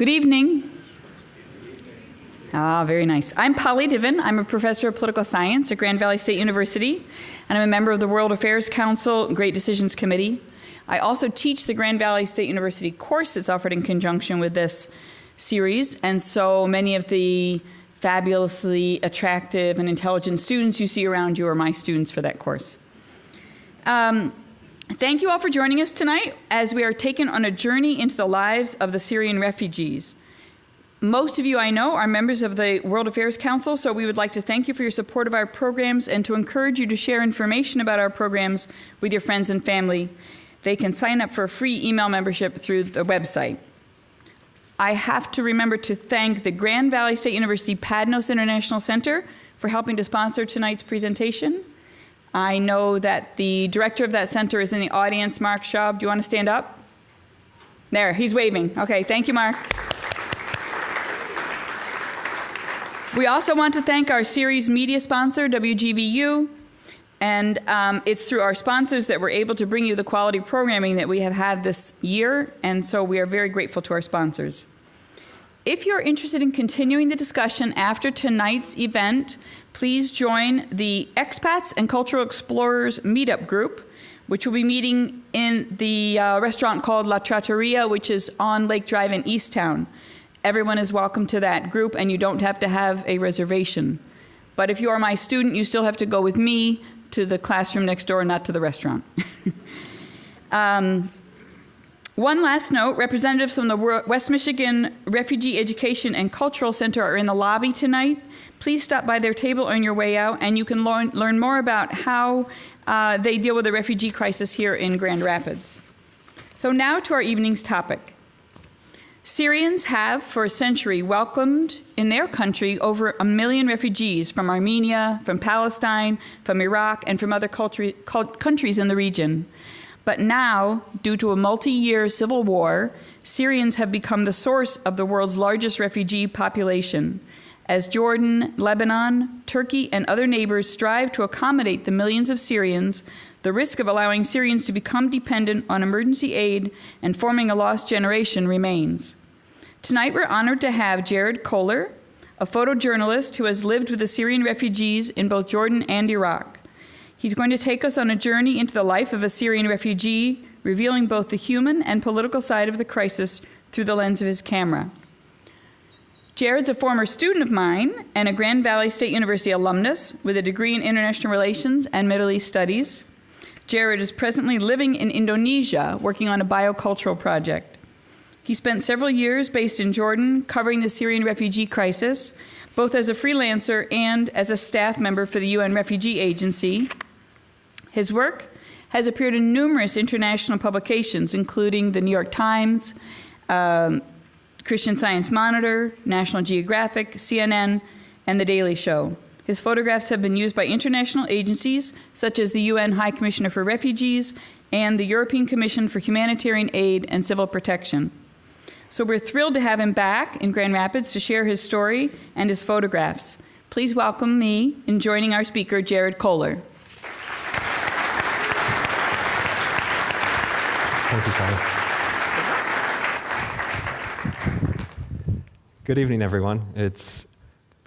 Good evening. Very nice. I'm Polly Diven. I'm a professor of political science at Grand Valley State University, and I'm a member of the World Affairs Council Great Decisions Committee. I also teach the Grand Valley State University course that's offered in conjunction with this series, and so many of the fabulously attractive and intelligent students you see around you are my students for that course. Thank you all for joining us tonight as we are taken on a journey into the lives of the Syrian refugees. Most of you I know are members of the World Affairs Council, so we would like to thank you for your support of our programs and to encourage you to share information about our programs with your friends and family. They can sign up for a free email membership through the website. I have to remember to thank the Grand Valley State University Padnos International Center for helping to sponsor tonight's presentation. I know that the director of that center is in the audience, Mark Schaub. Do you want to stand up? There, he's waving. Okay, thank you, Mark. We also want to thank our series media sponsor, WGVU, and it's through our sponsors that we're able to bring you the quality programming that we have had this year, and so we are very grateful to our sponsors. If you're interested in continuing the discussion after tonight's event, please join the Expats and Cultural Explorers Meetup Group, which will be meeting in the restaurant called La Trattoria, which is on Lake Drive in Easttown. Everyone is welcome to that group, and you don't have to have a reservation. But if you are my student, you still have to go with me to the classroom next door, not to the restaurant. One last note, representatives from the West Michigan Refugee Education and Cultural Center are in the lobby tonight. Please stop by their table on your way out, and you can learn more about how they deal with the refugee crisis here in Grand Rapids. So now to our evening's topic. Syrians have, for a century, welcomed in their country over 1 million refugees from Armenia, from Palestine, from Iraq, and from other countries in the region. But now, due to a multi-year civil war, Syrians have become the source of the world's largest refugee population. As Jordan, Lebanon, Turkey, and other neighbors strive to accommodate the millions of Syrians, the risk of allowing Syrians to become dependent on emergency aid and forming a lost generation remains. Tonight, we're honored to have Jared Kohler, a photojournalist who has lived with the Syrian refugees in both Jordan and Iraq. He's going to take us on a journey into the life of a Syrian refugee, revealing both the human and political side of the crisis through the lens of his camera. Jared's a former student of mine and a Grand Valley State University alumnus with a degree in International Relations and Middle East Studies. Jared is presently living in Indonesia, working on a biocultural project. He spent several years based in Jordan, covering the Syrian refugee crisis, both as a freelancer and as a staff member for the UN Refugee Agency. His work has appeared in numerous international publications, including the New York Times, Christian Science Monitor, National Geographic, CNN, and The Daily Show. His photographs have been used by international agencies such as the UN High Commissioner for Refugees and the European Commission for Humanitarian Aid and Civil Protection. So we're thrilled to have him back in Grand Rapids to share his story and his photographs. Please welcome me in joining our speaker, Jared Kohler. Thank you, Charlie. Good evening, everyone. It's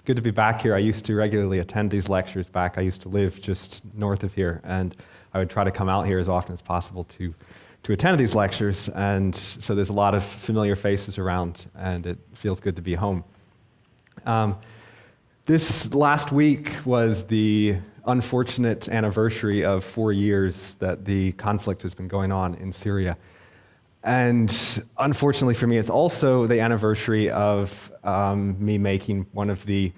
good to be back here. I used to regularly attend these lectures back. I used to live just north of here, and I would try to come out here as often as possible to attend these lectures, and so there's a lot of familiar faces around, and it feels good to be home. This last week was the unfortunate anniversary of 4 years that the conflict has been going on in Syria. And unfortunately for me, it's also the anniversary of me making one of the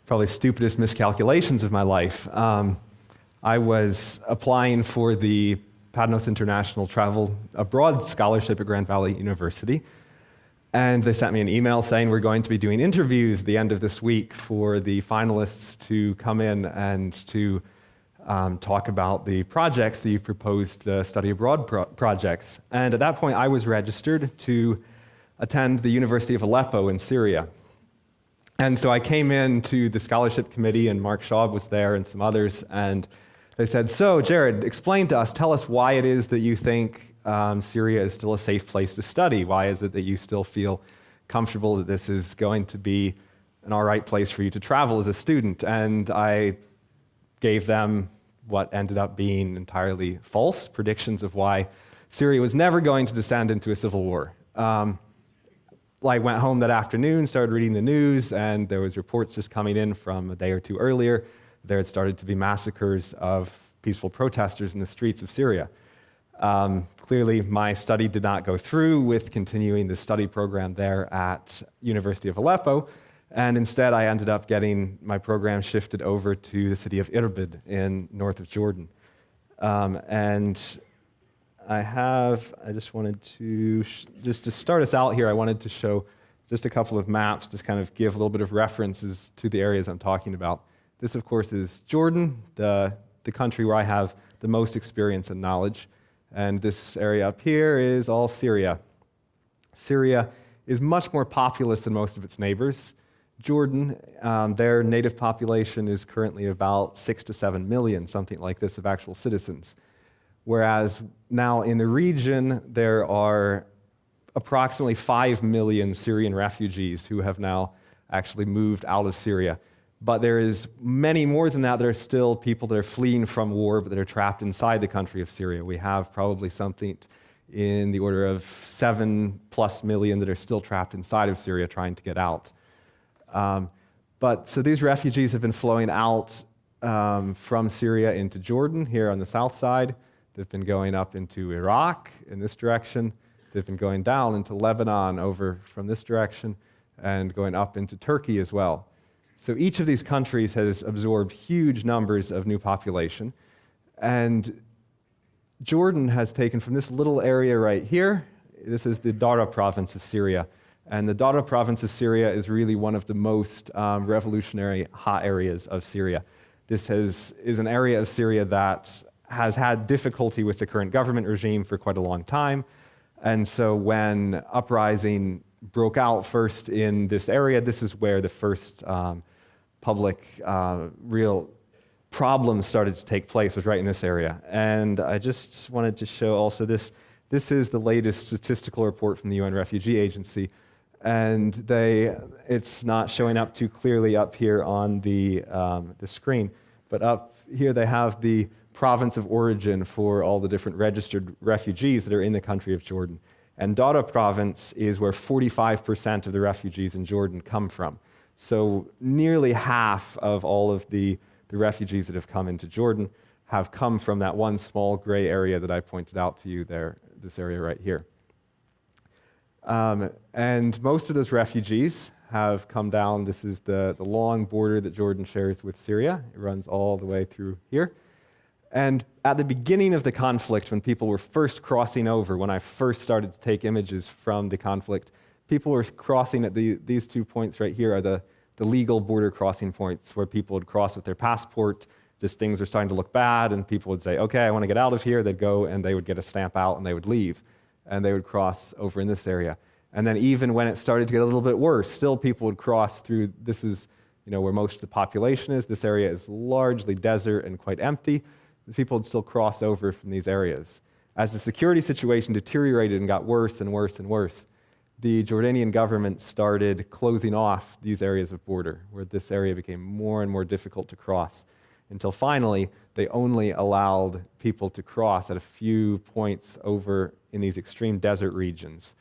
probably stupidest miscalculations of my life. I was applying for the Padnos International Travel Abroad Scholarship at Grand Valley University, and they sent me an email saying we're going to be doing interviews at the end of this week for the finalists to come in and to talk about the projects that you proposed, the study abroad projects. And at that point, I was registered to attend the University of Aleppo in Syria. And so I came in to the scholarship committee, and Mark Schaub was there and some others, and they said, so Jared, explain to us, tell us why it is that you think Syria is still a safe place to study. Why is it that you still feel comfortable that this is going to be an all right place for you to travel as a student. And I gave them what ended up being entirely false predictions of why Syria was never going to descend into a civil war. I went home that afternoon, started reading the news, and there was reports just coming in from a day or two earlier. There had started to be massacres of peaceful protesters in the streets of Syria. Clearly, my study did not go through with continuing the study program there at University of Aleppo, and instead I ended up getting my program shifted over to the city of Irbid in north of Jordan. And I just wanted to, just to start us out here, I wanted to show just a couple of maps, just kind of give a little bit of references to the areas I'm talking about. This, of course, is Jordan, the country where I have the most experience and knowledge. And this area up here is all Syria. Syria is much more populous than most of its neighbors. Jordan, their native population is currently about 6 to 7 million, something like this, of actual citizens. Whereas now in the region, there are approximately 5 million Syrian refugees who have now actually moved out of Syria. But there is many more than that. There are still people that are fleeing from war, but that are trapped inside the country of Syria. We have probably something in the order of 7+ million that are still trapped inside of Syria trying to get out. So these refugees have been flowing out from Syria into Jordan here on the south side. They've been going up into Iraq in this direction. They've been going down into Lebanon over from this direction and going up into Turkey as well. So each of these countries has absorbed huge numbers of new population. And Jordan has taken from this little area right here, this is the Dara province of Syria. And the Dara province of Syria is really one of the most revolutionary hot areas of Syria. This is an area of Syria that has had difficulty with the current government regime for quite a long time. And so when uprising broke out first in this area, this is where the first public real problems started to take place, was right in this area. And I just wanted to show also this is the latest statistical report from the UN Refugee Agency. And it's not showing up too clearly up here on the screen, but up here they have the province of origin for all the different registered refugees that are in the country of Jordan. And Dara province is where 45% of the refugees in Jordan come from. So nearly half of all of the refugees that have come into Jordan have come from that one small gray area that I pointed out to you there, this area right here. And most of those refugees have come down. This is the long border that Jordan shares with Syria. It runs all the way through here. And at the beginning of the conflict, when people were first crossing over, when I first started to take images from the conflict, people were crossing at these 2 points right here are the legal border crossing points where people would cross with their passport. Just things were starting to look bad, and people would say, okay, I want to get out of here. They'd go and they would get a stamp out and they would leave. And they would cross over in this area. And then even when it started to get a little bit worse, still people would cross through. This is where most of the population is. This area is largely desert and quite empty. People would still cross over from these areas. As the security situation deteriorated and got worse and worse and worse, the Jordanian government started closing off these areas of border, where this area became more and more difficult to cross, until finally they only allowed people to cross at a few points over in these extreme desert regions.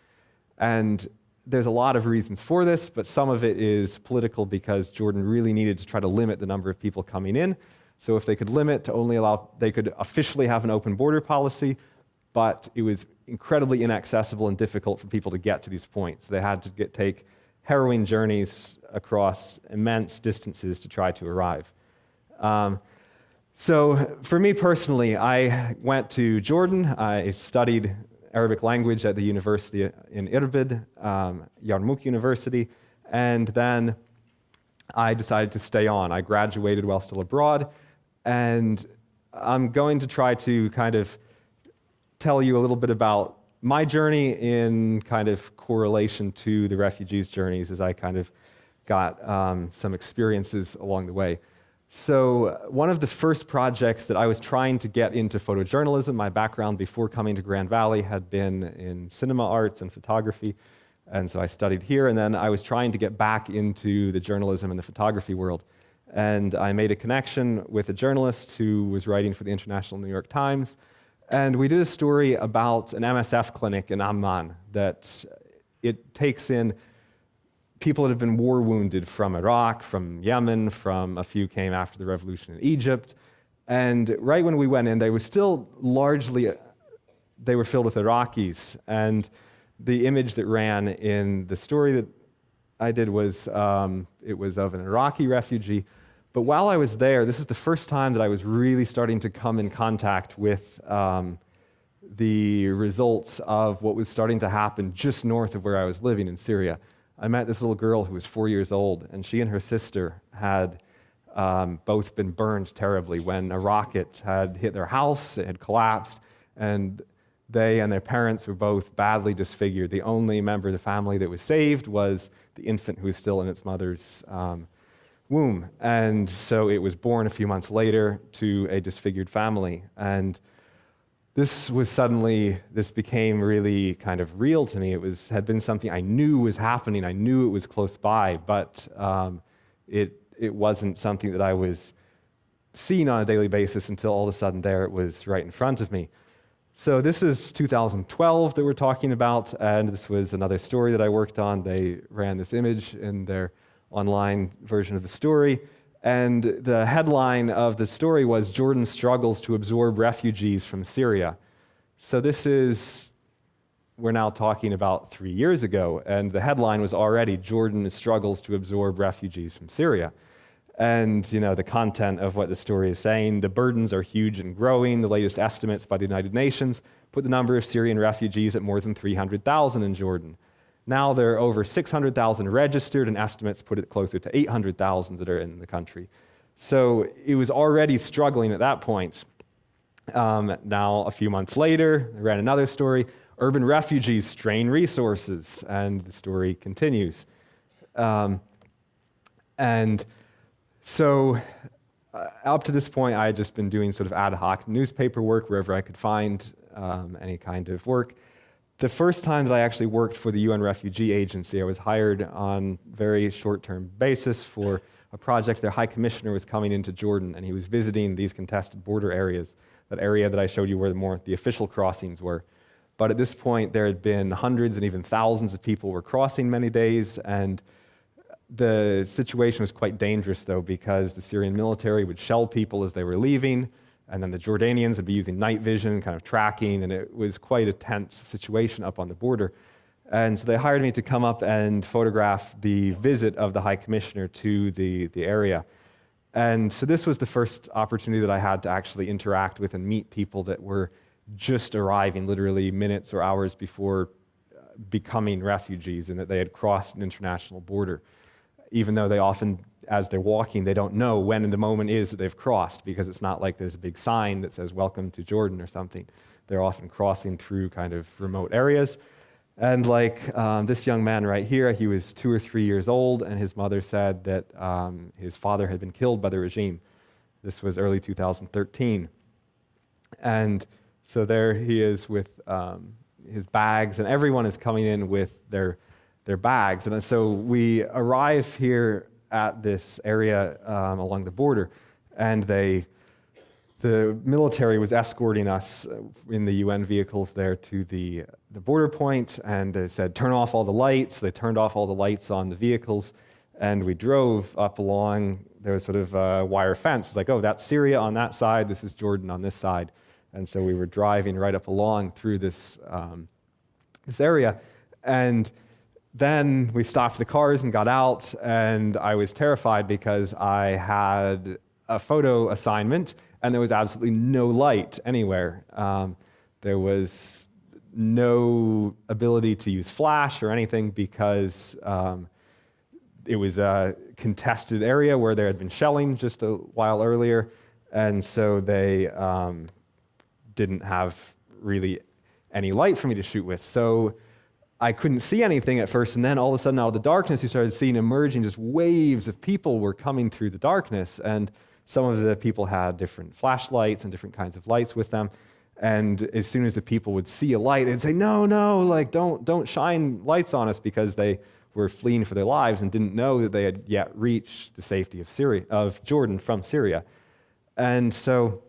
And there's a lot of reasons for this, but some of it is political because Jordan really needed to try to limit the number of people coming in. So if they could limit to only allow, they could officially have an open border policy, but it was incredibly inaccessible and difficult for people to get to these points. They had to take harrowing journeys across immense distances to try to arrive. So for me personally, I went to Jordan. I studied Arabic language at the university in Irbid, Yarmouk University, and then I decided to stay on. I graduated while still abroad, and I'm going to try to kind of tell you a little bit about my journey in kind of correlation to the refugees' journeys as I kind of got some experiences along the way. So one of the first projects that I was trying to get into photojournalism, my background before coming to Grand Valley had been in cinema arts and photography, And so I studied here, and then I was trying to get back into the journalism and the photography world. And I made a connection with a journalist who was writing for the International New York Times. And we did a story about an MSF clinic in Amman that it takes in people that have been war wounded from Iraq, from Yemen, from a few came after the revolution in Egypt. And right when we went in, they were still largely, they were filled with Iraqis. And the image that ran in the story that I did was, it was of an Iraqi refugee. But while I was there, this was the first time that I was really starting to come in contact with the results of what was starting to happen just north of where I was living in Syria. I met this little girl who was 4 years old, and she and her sister had both been burned terribly when a rocket had hit their house. It had collapsed, and they and their parents were both badly disfigured. The only member of the family that was saved was the infant who was still in its mother's womb. And so it was born a few months later to a disfigured family. And this became really kind of real to me. Had been something I knew was happening. I knew it was close by, but it wasn't something that I was seeing on a daily basis until all of a sudden there it was right in front of me. So this is 2012 that we're talking about, and this was another story that I worked on. They ran this image in their online version of the story. And the headline of the story was, "Jordan struggles to absorb refugees from Syria." So we're now talking about 3 years ago, and the headline was already, "Jordan struggles to absorb refugees from Syria." And the content of what the story is saying, the burdens are huge and growing. The latest estimates by the United Nations put the number of Syrian refugees at more than 300,000 in Jordan. Now there are over 600,000 registered, and estimates put it closer to 800,000 that are in the country. So it was already struggling at that point. Now, a few months later, I ran another story, "Urban refugees strain resources," and the story continues. And so up to this point, I had just been doing sort of ad hoc newspaper work wherever I could find any kind of work. The first time that I actually worked for the UN Refugee Agency, I was hired on very short-term basis for a project. Their High Commissioner was coming into Jordan, and he was visiting these contested border areas, that area that I showed you where the official crossings were. But at this point, there had been hundreds and even thousands of people were crossing many days, and the situation was quite dangerous, though, because the Syrian military would shell people as they were leaving, and then the Jordanians would be using night vision, kind of tracking, and it was quite a tense situation up on the border. And so they hired me to come up and photograph the visit of the High Commissioner to the area. And so this was the first opportunity that I had to actually interact with and meet people that were just arriving, literally minutes or hours before becoming refugees, and that they had crossed an international border. Even though they often, as they're walking, they don't know when in the moment is that they've crossed, because it's not like there's a big sign that says, "Welcome to Jordan" or something. They're often crossing through kind of remote areas. And like this young man right here, he was 2 or 3 years old, and his mother said that his father had been killed by the regime. This was early 2013. And so there he is with his bags, and everyone is coming in with their bags. And so we arrive here at this area along the border, and the military was escorting us in the UN vehicles there to the border point, and they said, "Turn off all the lights." They turned off all the lights on the vehicles, and we drove up along, there was sort of a wire fence. It's like, oh, that's Syria on that side, this is Jordan on this side. And so we were driving right up along through this area, and then we stopped the cars and got out, and I was terrified because I had a photo assignment, and there was absolutely no light anywhere. There was no ability to use flash or anything because it was a contested area where there had been shelling just a while earlier, and so they didn't have really any light for me to shoot with. So I couldn't see anything at first, and then all of a sudden, out of the darkness, we started seeing emerging just waves of people were coming through the darkness, and some of the people had different flashlights and different kinds of lights with them. And as soon as the people would see a light, they'd say, no, no, like don't shine lights on us, because they were fleeing for their lives and didn't know that they had yet reached the safety of Jordan from Syria. And so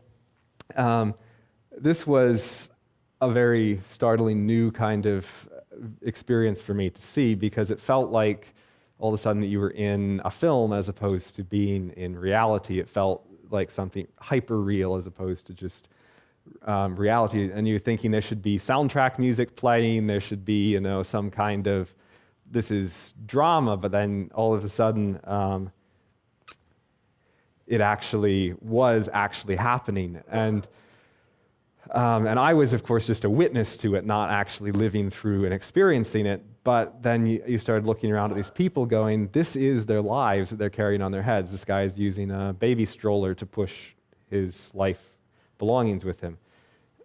this was a very startling new kind of experience for me to see, because it felt like all of a sudden that you were in a film as opposed to being in reality. It felt like something hyper real as opposed to just reality. And you're thinking there should be soundtrack music playing, there should be, some kind of, this is drama, but then all of a sudden it actually was actually happening. And I was, of course, just a witness to it, not actually living through and experiencing it. But then you started looking around at these people going, this is their lives that they're carrying on their heads. This guy is using a baby stroller to push his life belongings with him.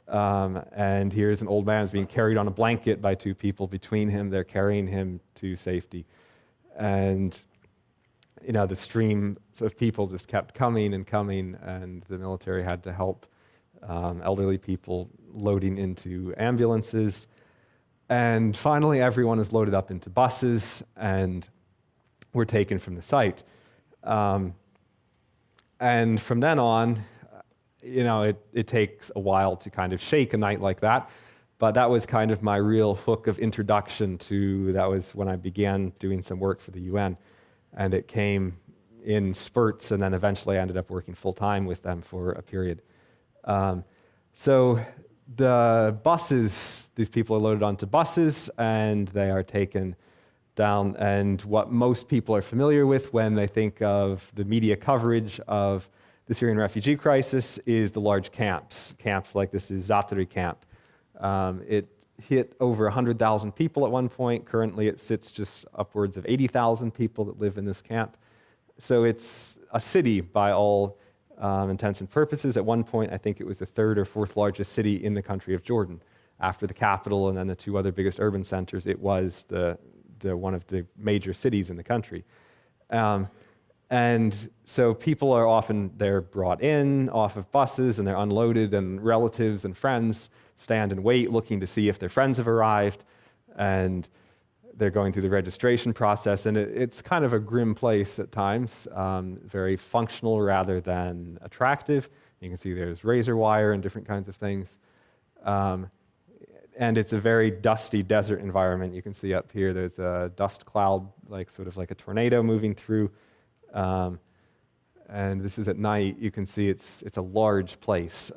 And here's an old man who's being carried on a blanket by two people between him. They're carrying him to safety. And, the stream of people just kept coming and coming, and the military had to help elderly people loading into ambulances. And finally, everyone is loaded up into buses and were taken from the site. And from then on, it takes a while to kind of shake a night like that. But that was kind of my real hook of introduction that was when I began doing some work for the UN. And it came in spurts, and then eventually I ended up working full-time with them for a period. So the buses, these people are loaded onto buses, and they are taken down. And what most people are familiar with when they think of the media coverage of the Syrian refugee crisis is the large camps. Camps like this is Zaatari camp. It hit over 100,000 people at one point. Currently it sits just upwards of 80,000 people that live in this camp. So it's a city by all intents and purposes. At one point, I think it was the third or fourth largest city in the country of Jordan. After the capital and then the two other biggest urban centers, it was the one of the major cities in the country. And so people are often, they're brought in off of buses and they're unloaded, and relatives and friends stand and wait looking to see if their friends have arrived, and they're going through the registration process. And it's kind of a grim place at times, very functional rather than attractive. You can see there's razor wire and different kinds of things. And it's a very dusty desert environment. You can see up here there's a dust cloud, sort of like a tornado moving through. And this is at night. You can see it's a large place.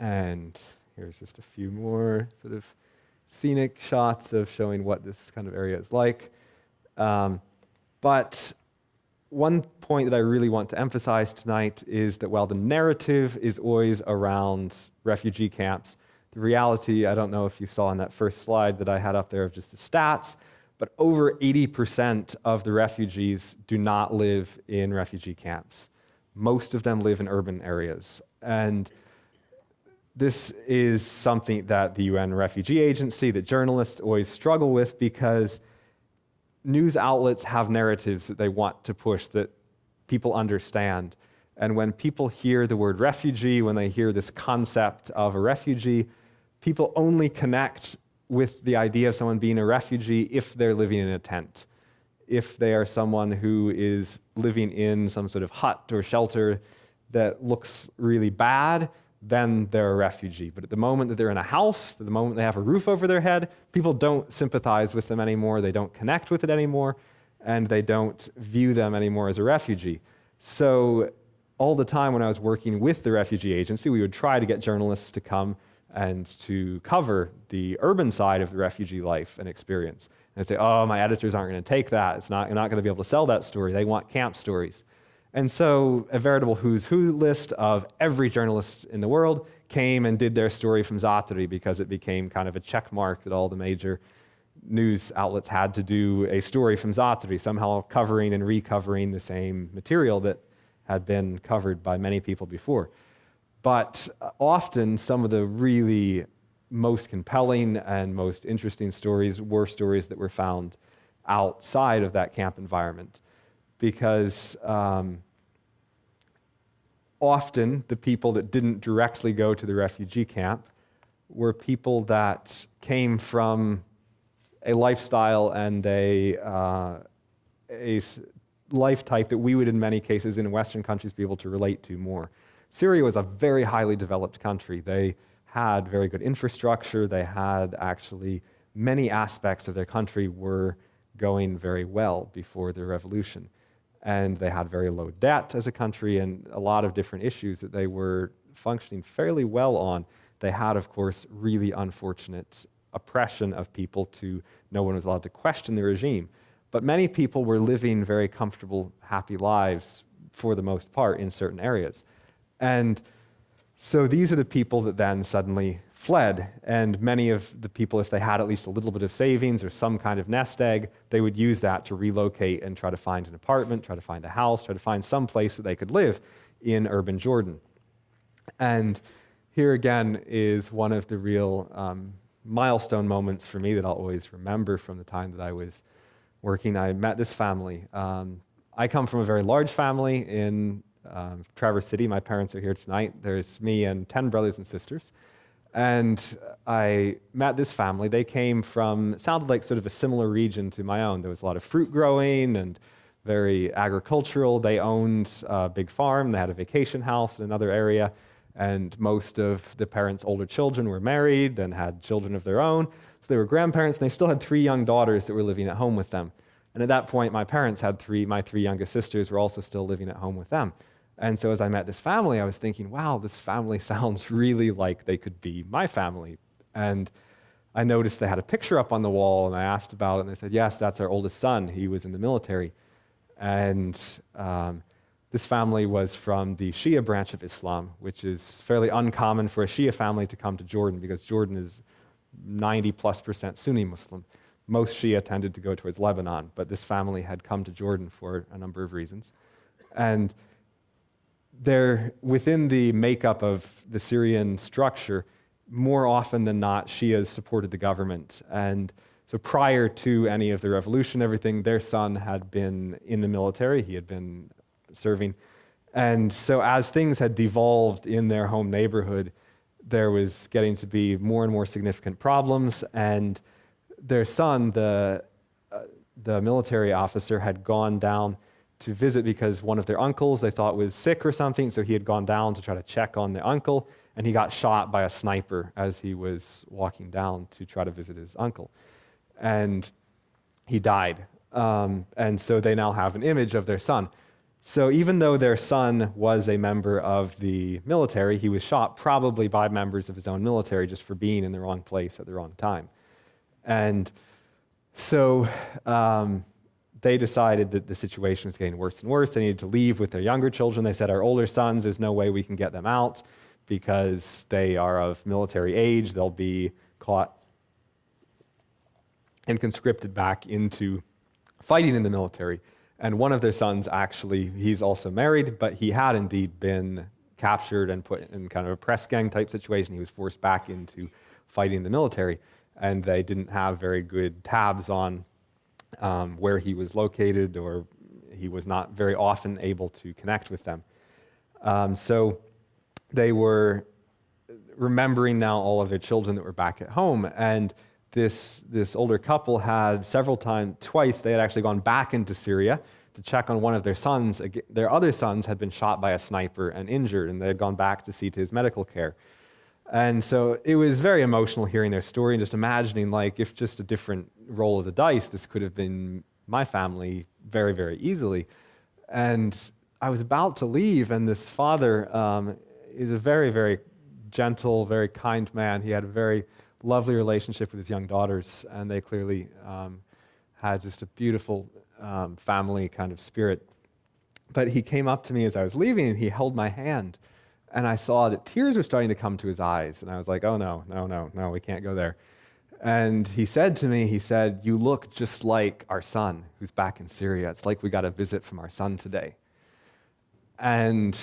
And here's just a few more sort of scenic shots of showing what this kind of area is like. But one point that I really want to emphasize tonight is that while the narrative is always around refugee camps, the reality, I don't know if you saw on that first slide that I had up there of just the stats, but over 80% of the refugees do not live in refugee camps. Most of them live in urban areas. And this is something that the UN Refugee Agency, that journalists always struggle with, because news outlets have narratives that they want to push that people understand. And when people hear the word refugee, when they hear this concept of a refugee, people only connect with the idea of someone being a refugee if they're living in a tent. If they are someone who is living in some sort of hut or shelter that looks really bad, then they're a refugee. But at the moment that they're in a house, at the moment they have a roof over their head, people don't sympathize with them anymore, they don't connect with it anymore, and they don't view them anymore as a refugee. So all the time when I was working with the Refugee Agency, we would try to get journalists to come and to cover the urban side of the refugee life and experience. And they'd say, oh, my editors aren't going to take that. You're not going to be able to sell that story. They want camp stories. And so a veritable who's who list of every journalist in the world came and did their story from Zaatari, because it became kind of a check mark that all the major news outlets had to do a story from Zaatari, somehow covering and recovering the same material that had been covered by many people before. But often some of the really most compelling and most interesting stories were stories that were found outside of that camp environment. Because often the people that didn't directly go to the refugee camp were people that came from a lifestyle and a life type that we would, in many cases, in Western countries, be able to relate to more. Syria was a very highly developed country. They had very good infrastructure. They had actually many aspects of their country were going very well before the revolution. And they had very low debt as a country and a lot of different issues that they were functioning fairly well on. They had, of course, really unfortunate oppression of people to no one was allowed to question the regime. But many people were living very comfortable, happy lives for the most part in certain areas. And so these are the people that then suddenly fled. And many of the people, if they had at least a little bit of savings or some kind of nest egg, they would use that to relocate and try to find an apartment, try to find a house, try to find some place that they could live in urban Jordan. And here again is one of the real milestone moments for me that I'll always remember from the time that I was working. I met this family. I come from a very large family in Traverse City. My parents are here tonight. There's me and 10 brothers and sisters. And I met this family. They came from, sounded like sort of a similar region to my own. There was a lot of fruit growing and very agricultural. They owned a big farm. They had a vacation house in another area. And most of the parents' older children were married and had children of their own. So they were grandparents, and they still had 3 young daughters that were living at home with them. And at that point, my parents had my 3 youngest sisters were also still living at home with them. And so as I met this family, I was thinking, wow, this family sounds really like they could be my family. And I noticed they had a picture up on the wall, and I asked about it, and they said, yes, that's our oldest son. He was in the military. And this family was from the Shia branch of Islam, which is fairly uncommon for a Shia family to come to Jordan, because Jordan is 90+% Sunni Muslim. Most Shia tended to go towards Lebanon, but this family had come to Jordan for a number of reasons. And they're within the makeup of the Syrian structure, more often than not, Shias supported the government. And so prior to any of the revolution, everything, their son had been in the military. He had been serving. And so as things had devolved in their home neighborhood, there was getting to be more and more significant problems. And their son, the military officer, had gone down to visit because one of their uncles they thought was sick or something, so he had gone down to try to check on the uncle, and he got shot by a sniper as he was walking down to try to visit his uncle. And he died. And so they now have an image of their son. So even though their son was a member of the military, he was shot probably by members of his own military just for being in the wrong place at the wrong time. And so they decided that the situation was getting worse and worse. They needed to leave with their younger children. They said, our older sons, there's no way we can get them out because they are of military age. They'll be caught and conscripted back into fighting in the military. And one of their sons, actually, he's also married, but he had indeed been captured and put in kind of a press gang type situation. He was forced back into fighting the military, and they didn't have very good tabs on where he was located, or he was not very often able to connect with them. So they were remembering now all of their children that were back at home, and this older couple had twice they had actually gone back into Syria to check on one of their sons. Their other sons had been shot by a sniper and injured, and they had gone back to see to his medical care. And so it was very emotional hearing their story and just imagining, like, if just a different roll of the dice, this could have been my family very, very easily. And I was about to leave, and this father is a very, very gentle, very kind man. He had a very lovely relationship with his young daughters, and they clearly had just a beautiful family kind of spirit. But he came up to me as I was leaving, and he held my hand. And I saw that tears were starting to come to his eyes. And I was like, oh, no, we can't go there. And he said to me, you look just like our son who's back in Syria. It's like we got a visit from our son today. And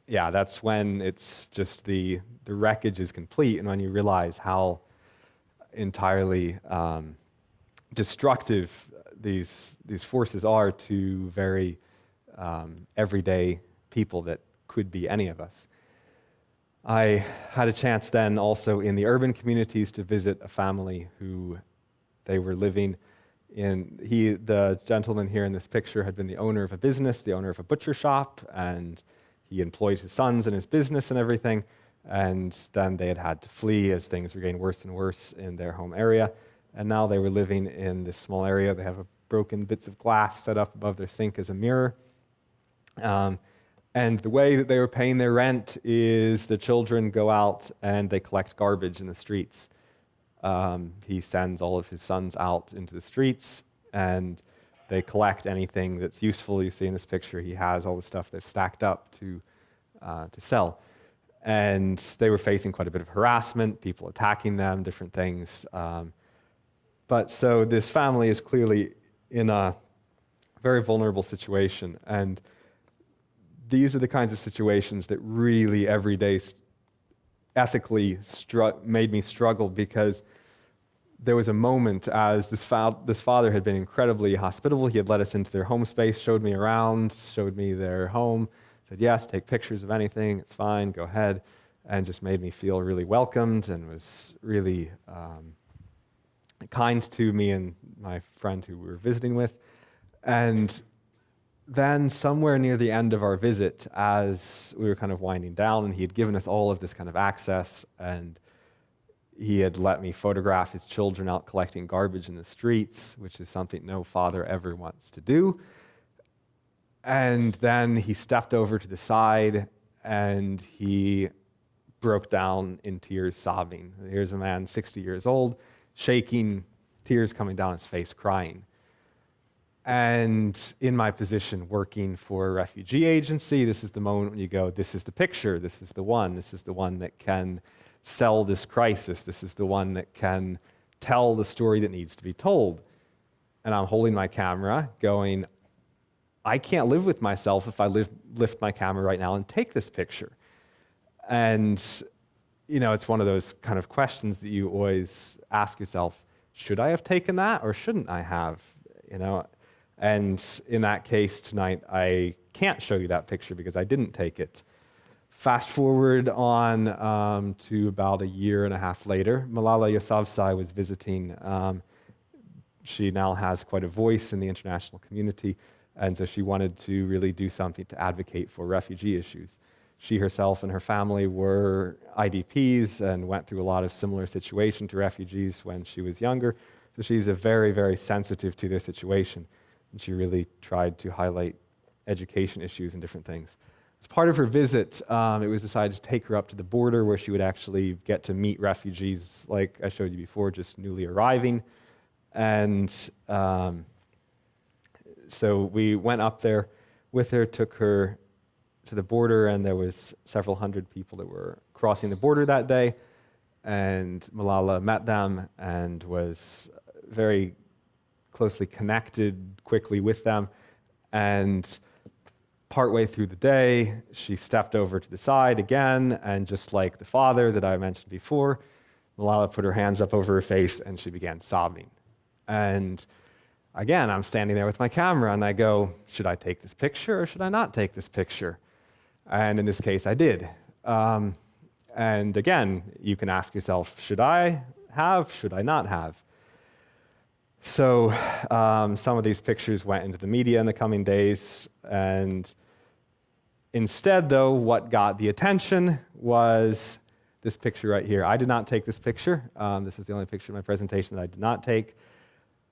yeah, that's when it's just the wreckage is complete, and when you realize how entirely destructive these forces are to very everyday people that could be any of us. I had a chance then also in the urban communities to visit a family who they were living in. The gentleman here in this picture had been the owner of a business, the owner of a butcher shop, and he employed his sons in his business and everything. And then they had to flee as things were getting worse and worse in their home area. And now they were living in this small area. They have broken bits of glass set up above their sink as a mirror. And the way that they were paying their rent is the children go out and they collect garbage in the streets. He sends all of his sons out into the streets and they collect anything that's useful. You see in this picture, he has all the stuff they've stacked up to sell. And they were facing quite a bit of harassment, people attacking them, different things. But so this family is clearly in a very vulnerable situation. And these are the kinds of situations that really every day ethically made me struggle, because there was a moment as this father had been incredibly hospitable. He had let us into their home space, showed me around, showed me their home, said, yes, take pictures of anything, it's fine, go ahead, and just made me feel really welcomed and was really kind to me and my friend who we were visiting with. And then somewhere near the end of our visit, as we were kind of winding down, and he had given us all of this kind of access, and he had let me photograph his children out collecting garbage in the streets, which is something no father ever wants to do. And then he stepped over to the side, and he broke down in tears, sobbing. Here's a man, 60 years old, shaking, tears coming down his face, crying. And in my position working for a refugee agency, this is the moment when you go, this is the picture, this is the one that can sell this crisis, this is the one that can tell the story that needs to be told. And I'm holding my camera going, I can't live with myself if I lift my camera right now and take this picture. And, you know, it's one of those kind of questions that you always ask yourself, should I have taken that or shouldn't I have, you know? And in that case tonight, I can't show you that picture because I didn't take it. Fast forward on to about a year and a half later, Malala Yousafzai was visiting. She now has quite a voice in the international community, and so she wanted to really do something to advocate for refugee issues. She herself and her family were IDPs and went through a lot of similar situation to refugees when she was younger, so she's very, very sensitive to their situation. And she really tried to highlight education issues and different things. As part of her visit, it was decided to take her up to the border where she would actually get to meet refugees, like I showed you before, just newly arriving. And so we went up there with her, took her to the border, and there was several hundred people that were crossing the border that day. And Malala met them and was very closely connected quickly with them. And partway through the day, she stepped over to the side again, and just like the father that I mentioned before, Malala put her hands up over her face and she began sobbing. And again, I'm standing there with my camera and I go, should I take this picture or should I not take this picture? And in this case, I did. And again, you can ask yourself, should I have, should I not have? So some of these pictures went into the media in the coming days, and instead, though, what got the attention was this picture right here. I did not take this picture. This is the only picture in my presentation that I did not take.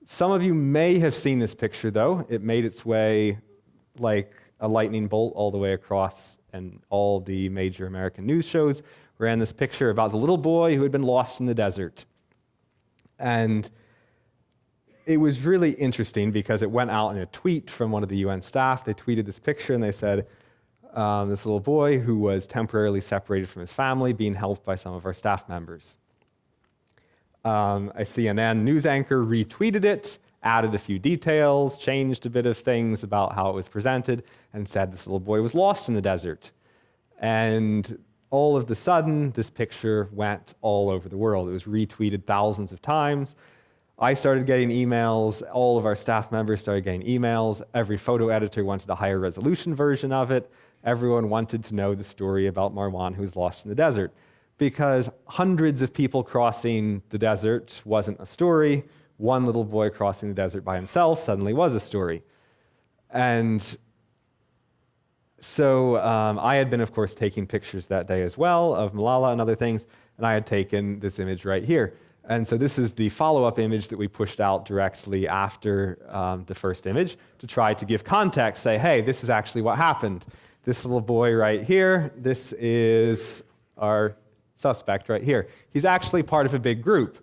Some of you may have seen this picture, though. It made its way like a lightning bolt all the way across, and all the major American news shows ran this picture about the little boy who had been lost in the desert. And it was really interesting because it went out in a tweet from one of the UN staff. They tweeted this picture and they said, this little boy who was temporarily separated from his family being helped by some of our staff members. A CNN news anchor retweeted it, added a few details, changed a bit of things about how it was presented, and said this little boy was lost in the desert. And all of a sudden, this picture went all over the world. It was retweeted thousands of times. I started getting emails, all of our staff members started getting emails, every photo editor wanted a higher resolution version of it, everyone wanted to know the story about Marwan who's lost in the desert, because hundreds of people crossing the desert wasn't a story. One little boy crossing the desert by himself suddenly was a story. And so I had been, of course, taking pictures that day as well of Malala and other things, and I had taken this image right here. And so this is the follow-up image that we pushed out directly after the first image to try to give context, say, hey, this is actually what happened. This little boy right here, this is our suspect right here. He's actually part of a big group.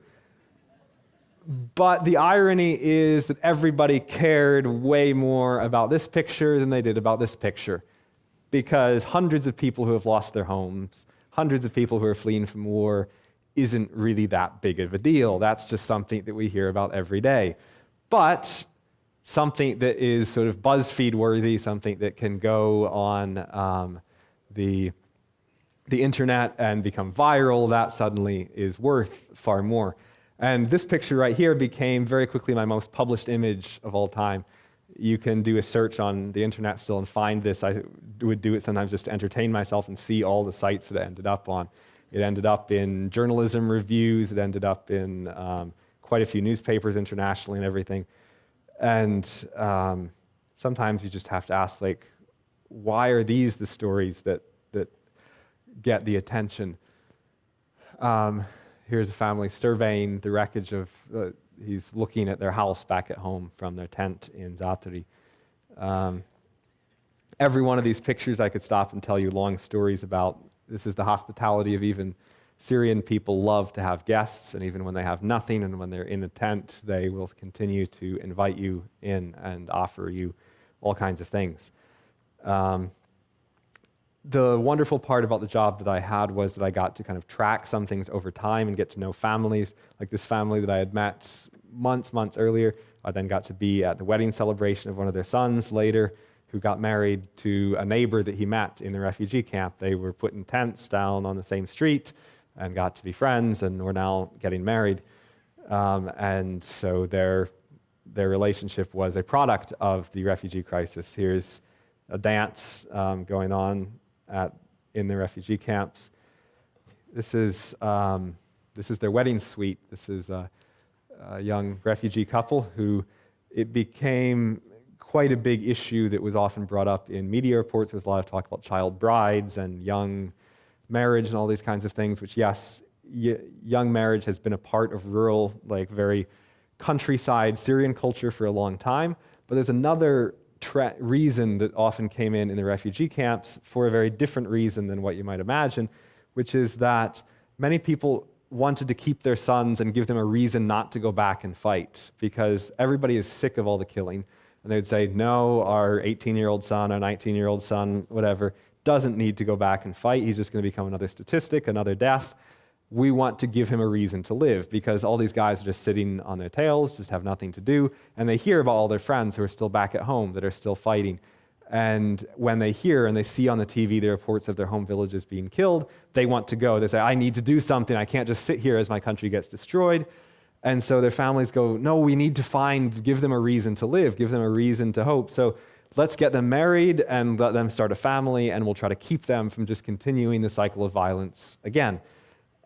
But the irony is that everybody cared way more about this picture than they did about this picture, because hundreds of people who have lost their homes, hundreds of people who are fleeing from war, isn't really that big of a deal. That's just something that we hear about every day. But something that is sort of BuzzFeed worthy, something that can go on the internet and become viral, that suddenly is worth far more. And this picture right here became very quickly my most published image of all time. You can do a search on the internet still and find this. I would do it sometimes just to entertain myself and see all the sites that it ended up on. It ended up in journalism reviews. It ended up in quite a few newspapers internationally and everything. And sometimes you just have to ask, like, why are these the stories that get the attention? Here's a family surveying the wreckage of, he's looking at their house back at home from their tent in Zatari. Every one of these pictures I could stop and tell you long stories about. This is the hospitality of even Syrian people love to have guests, and even when they have nothing and when they're in a tent, they will continue to invite you in and offer you all kinds of things. The wonderful part about the job that I had was that I got to kind of track some things over time and get to know families, like this family that I had met months earlier. I then got to be at the wedding celebration of one of their sons later, who got married to a neighbor that he met in the refugee camp. They were put in tents down on the same street and got to be friends and were now getting married. And so their relationship was a product of the refugee crisis. Here's a dance going on in the refugee camps. This is their wedding suite. This is a young refugee couple who it became quite a big issue that was often brought up in media reports. There was a lot of talk about child brides and young marriage and all these kinds of things, which, yes, young marriage has been a part of rural, like very countryside Syrian culture for a long time. But there's another reason that often came in the refugee camps for a very different reason than what you might imagine, which is that many people wanted to keep their sons and give them a reason not to go back and fight, because everybody is sick of all the killing. And they would say, no, our 18-year-old son, our 19-year-old son, whatever, doesn't need to go back and fight. He's just going to become another statistic, another death. We want to give him a reason to live, because all these guys are just sitting on their tails, just have nothing to do, and they hear about all their friends who are still back at home, that are still fighting. And when they hear and they see on the TV the reports of their home villages being killed, they want to go. They say, I need to do something. I can't just sit here as my country gets destroyed. And so their families go, no, we need to give them a reason to live, give them a reason to hope. So let's get them married and let them start a family, and we'll try to keep them from just continuing the cycle of violence again.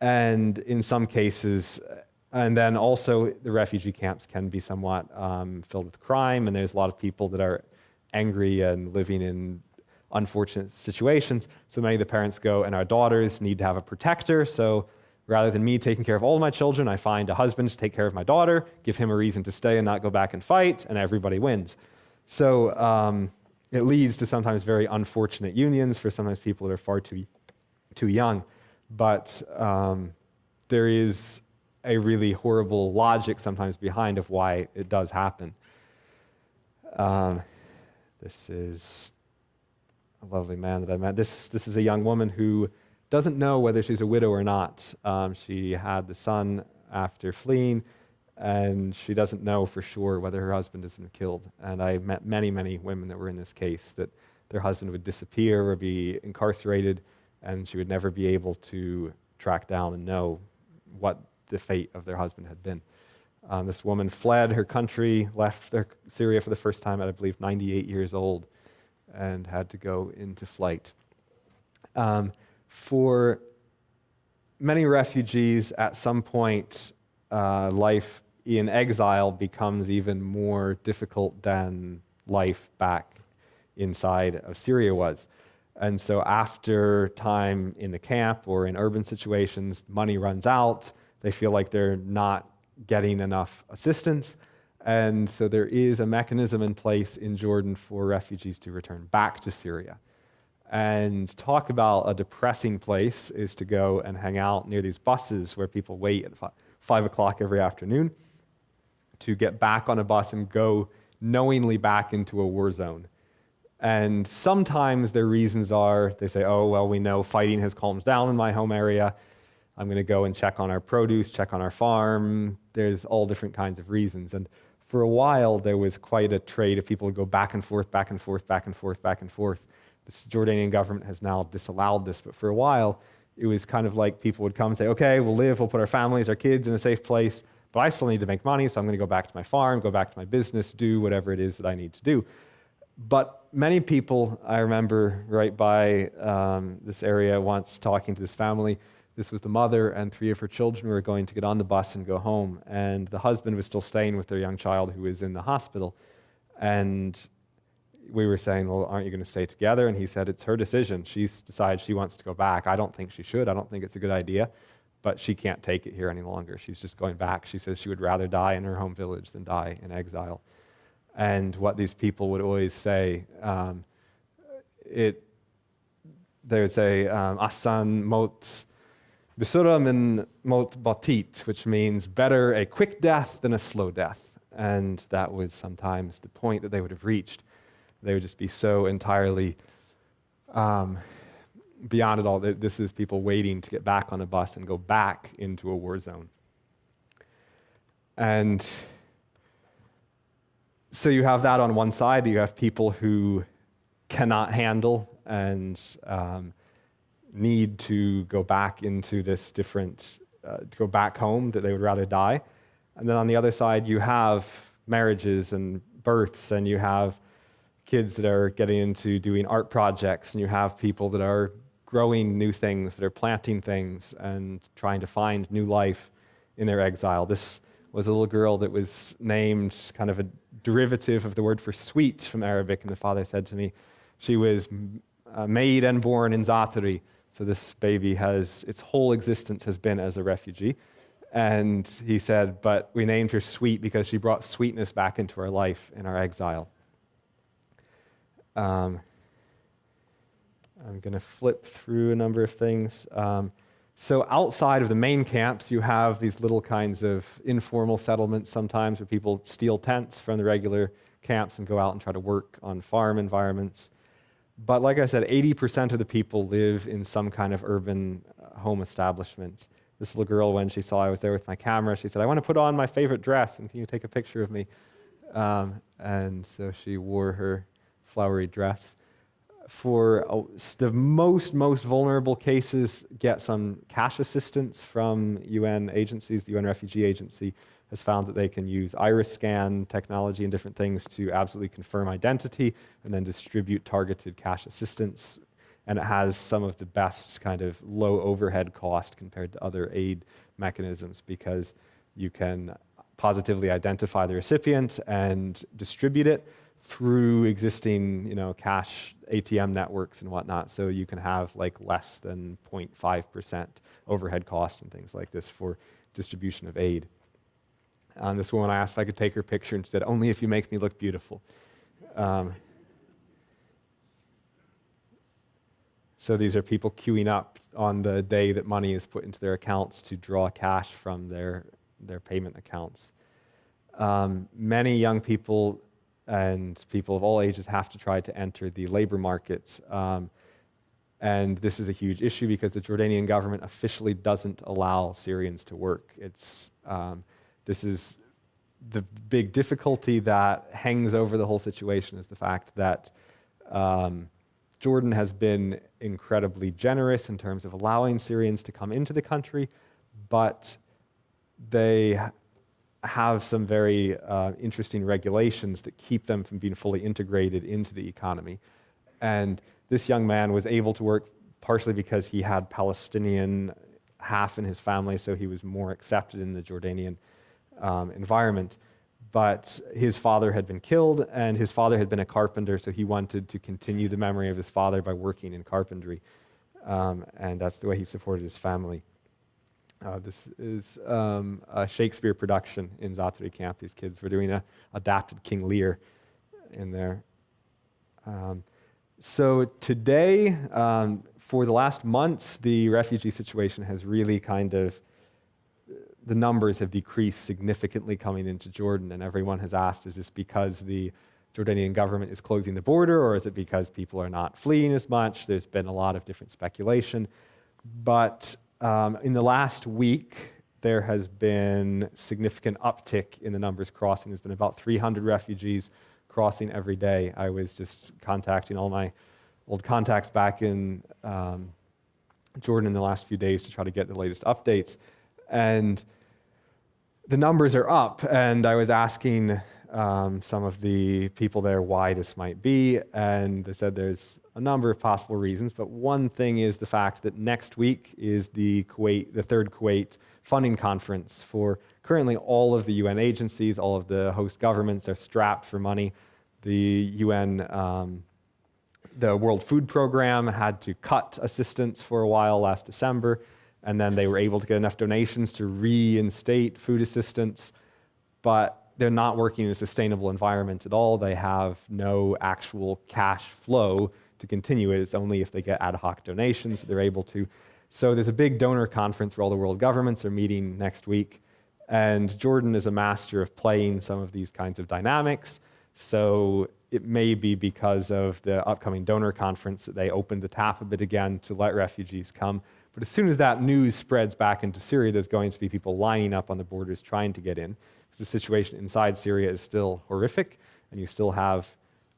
And in some cases, and then also the refugee camps can be somewhat filled with crime, and there's a lot of people that are angry and living in unfortunate situations. So many of the parents go, and our daughters need to have a protector, so rather than me taking care of all of my children, I find a husband to take care of my daughter, give him a reason to stay and not go back and fight, and everybody wins. So it leads to sometimes very unfortunate unions for sometimes people that are far too young. But there is a really horrible logic sometimes behind of why it does happen. This is a lovely man that I met. This is a young woman who doesn't know whether she's a widow or not. She had the son after fleeing, and she doesn't know for sure whether her husband has been killed. And I met many, many women that were in this case, that their husband would disappear or be incarcerated, and she would never be able to track down and know what the fate of their husband had been. This woman fled her country, left Syria for the first time at, I believe, 98 years old, and had to go into flight. For many refugees, at some point, life in exile becomes even more difficult than life back inside of Syria was. And so after time in the camp or in urban situations, money runs out, they feel like they're not getting enough assistance. And so there is a mechanism in place in Jordan for refugees to return back to Syria. And talk about a depressing place is to go and hang out near these buses where people wait at 5 o'clock every afternoon to get back on a bus and go knowingly back into a war zone. And sometimes their reasons are, they say, oh, well, we know fighting has calmed down in my home area. I'm going to go and check on our produce, check on our farm. There's all different kinds of reasons. And for a while, there was quite a trade of people would go back and forth, back and forth, back and forth, back and forth. The Jordanian government has now disallowed this, but for a while, it was kind of like people would come and say, okay, we'll live, we'll put our families, our kids in a safe place, but I still need to make money, so I'm going to go back to my farm, go back to my business, do whatever it is that I need to do. But many people, I remember right by this area once talking to this family, this was the mother and 3 of her children were going to get on the bus and go home, and the husband was still staying with their young child who was in the hospital. And we were saying, well, aren't you going to stay together? And he said, it's her decision. She's decided she wants to go back. I don't think she should. I don't think it's a good idea, but she can't take it here any longer. She's just going back. She says she would rather die in her home village than die in exile. And what these people would always say, they would say, Asan mot bisura min mot batit, which means better a quick death than a slow death. And that was sometimes the point that they would have reached. They would just be so entirely beyond it all. This is people waiting to get back on a bus and go back into a war zone. And so you have that on one side. You have people who cannot handle and need to go back into this different, to go back home, that they would rather die. And then on the other side, you have marriages and births, and you have kids that are getting into doing art projects, and you have people that are growing new things, that are planting things and trying to find new life in their exile. This was a little girl that was named kind of a derivative of the word for sweet from Arabic, and the father said to me, she was made and born in Zatari. So this baby has, its whole existence has been as a refugee. And he said, but we named her Sweet because she brought sweetness back into our life in our exile. I'm going to flip through a number of things. So outside of the main camps, you have these little kinds of informal settlements sometimes where people steal tents from the regular camps and go out and try to work on farm environments. But like I said, 80% of the people live in some kind of urban home establishment. This little girl, when she saw I was there with my camera, she said, I want to put on my favorite dress, and can you take a picture of me? And so she wore her flowery dress. For the most vulnerable cases, get some cash assistance from UN agencies. The UN Refugee Agency has found that they can use iris scan technology and different things to absolutely confirm identity and then distribute targeted cash assistance. And it has some of the best kind of low overhead cost compared to other aid mechanisms, because you can positively identify the recipient and distribute it through existing, cash ATM networks and whatnot. So you can have like less than 0.5% overhead cost and things like this for distribution of aid. This woman, I asked if I could take her picture, and she said, only if you make me look beautiful. So these are people queuing up on the day that money is put into their accounts to draw cash from their payment accounts. Many young people and people of all ages have to try to enter the labor markets. And this is a huge issue because the Jordanian government officially doesn't allow Syrians to work. This is the big difficulty that hangs over the whole situation, is the fact that Jordan has been incredibly generous in terms of allowing Syrians to come into the country, but they have some very interesting regulations that keep them from being fully integrated into the economy. And this young man was able to work partially because he had Palestinian half in his family, so he was more accepted in the Jordanian environment. But his father had been killed, and his father had been a carpenter, so he wanted to continue the memory of his father by working in carpentry. And that's the way he supported his family. This is a Shakespeare production in Zaatari camp. These kids were doing an adapted King Lear in there. So today, for the last months, the refugee situation has really the numbers have decreased significantly coming into Jordan, and everyone has asked, is this because the Jordanian government is closing the border, or is it because people are not fleeing as much? There's been a lot of different speculation. But in the last week, there has been significant uptick in the numbers crossing. There's been about 300 refugees crossing every day. I was just contacting all my old contacts back in Jordan in the last few days to try to get the latest updates. And the numbers are up, and I was asking some of the people there why this might be, and they said there's a number of possible reasons, but one thing is the fact that next week is the third Kuwait funding conference for currently all of the UN agencies, all of the host governments are strapped for money. The UN, the World Food Program had to cut assistance for a while last December, and then they were able to get enough donations to reinstate food assistance, but they're not working in a sustainable environment at all. They have no actual cash flow to continue it. It's only if they get ad hoc donations that they're able to. So there's a big donor conference where all the world governments are meeting next week, and Jordan is a master of playing some of these kinds of dynamics. So it may be because of the upcoming donor conference that they opened the tap a bit again to let refugees come. But as soon as that news spreads back into Syria, there's going to be people lining up on the borders trying to get in. Because the situation inside Syria is still horrific, and you still have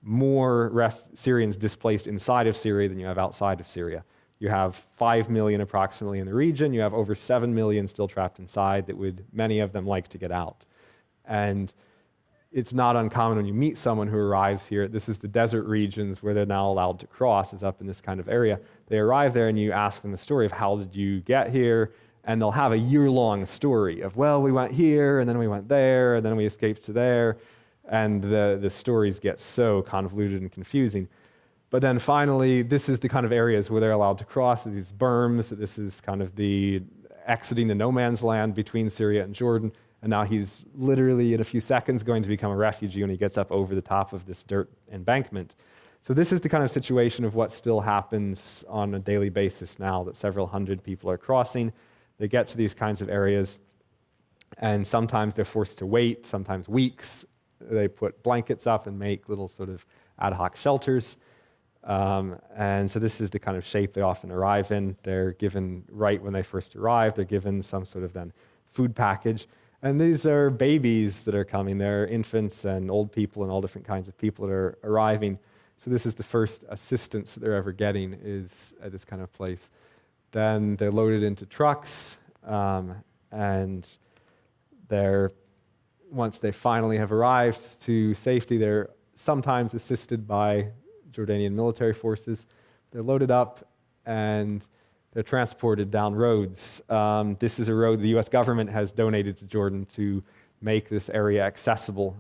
more Syrians displaced inside of Syria than you have outside of Syria. You have 5 million approximately in the region. You have over 7 million still trapped inside that would, many of them, like to get out. And it's not uncommon when you meet someone who arrives here. This is the desert regions where they're now allowed to cross, is up in this kind of area. They arrive there and you ask them the story of how did you get here, and they'll have a year-long story of, well, we went here, and then we went there, and then we escaped to there, and the stories get so convoluted and confusing. But then finally, this is the kind of areas where they're allowed to cross, these berms. This is kind of the exiting the no man's land between Syria and Jordan. And now he's literally, in a few seconds, going to become a refugee when he gets up over the top of this dirt embankment. So this is the kind of situation of what still happens on a daily basis now, that several hundred people are crossing. They get to these kinds of areas, and sometimes they're forced to wait, sometimes weeks. They put blankets up and make little sort of ad hoc shelters. And so this is the kind of shape they often arrive in. They're given, right when they first arrive, they're given some sort of then food package. And these are babies that are coming. They're infants and old people and all different kinds of people that are arriving. So this is the first assistance that they're ever getting, is at this kind of place. Then they're loaded into trucks, and once they finally have arrived to safety, they're sometimes assisted by Jordanian military forces. They're loaded up and they're transported down roads. This is a road the U.S. government has donated to Jordan to make this area accessible.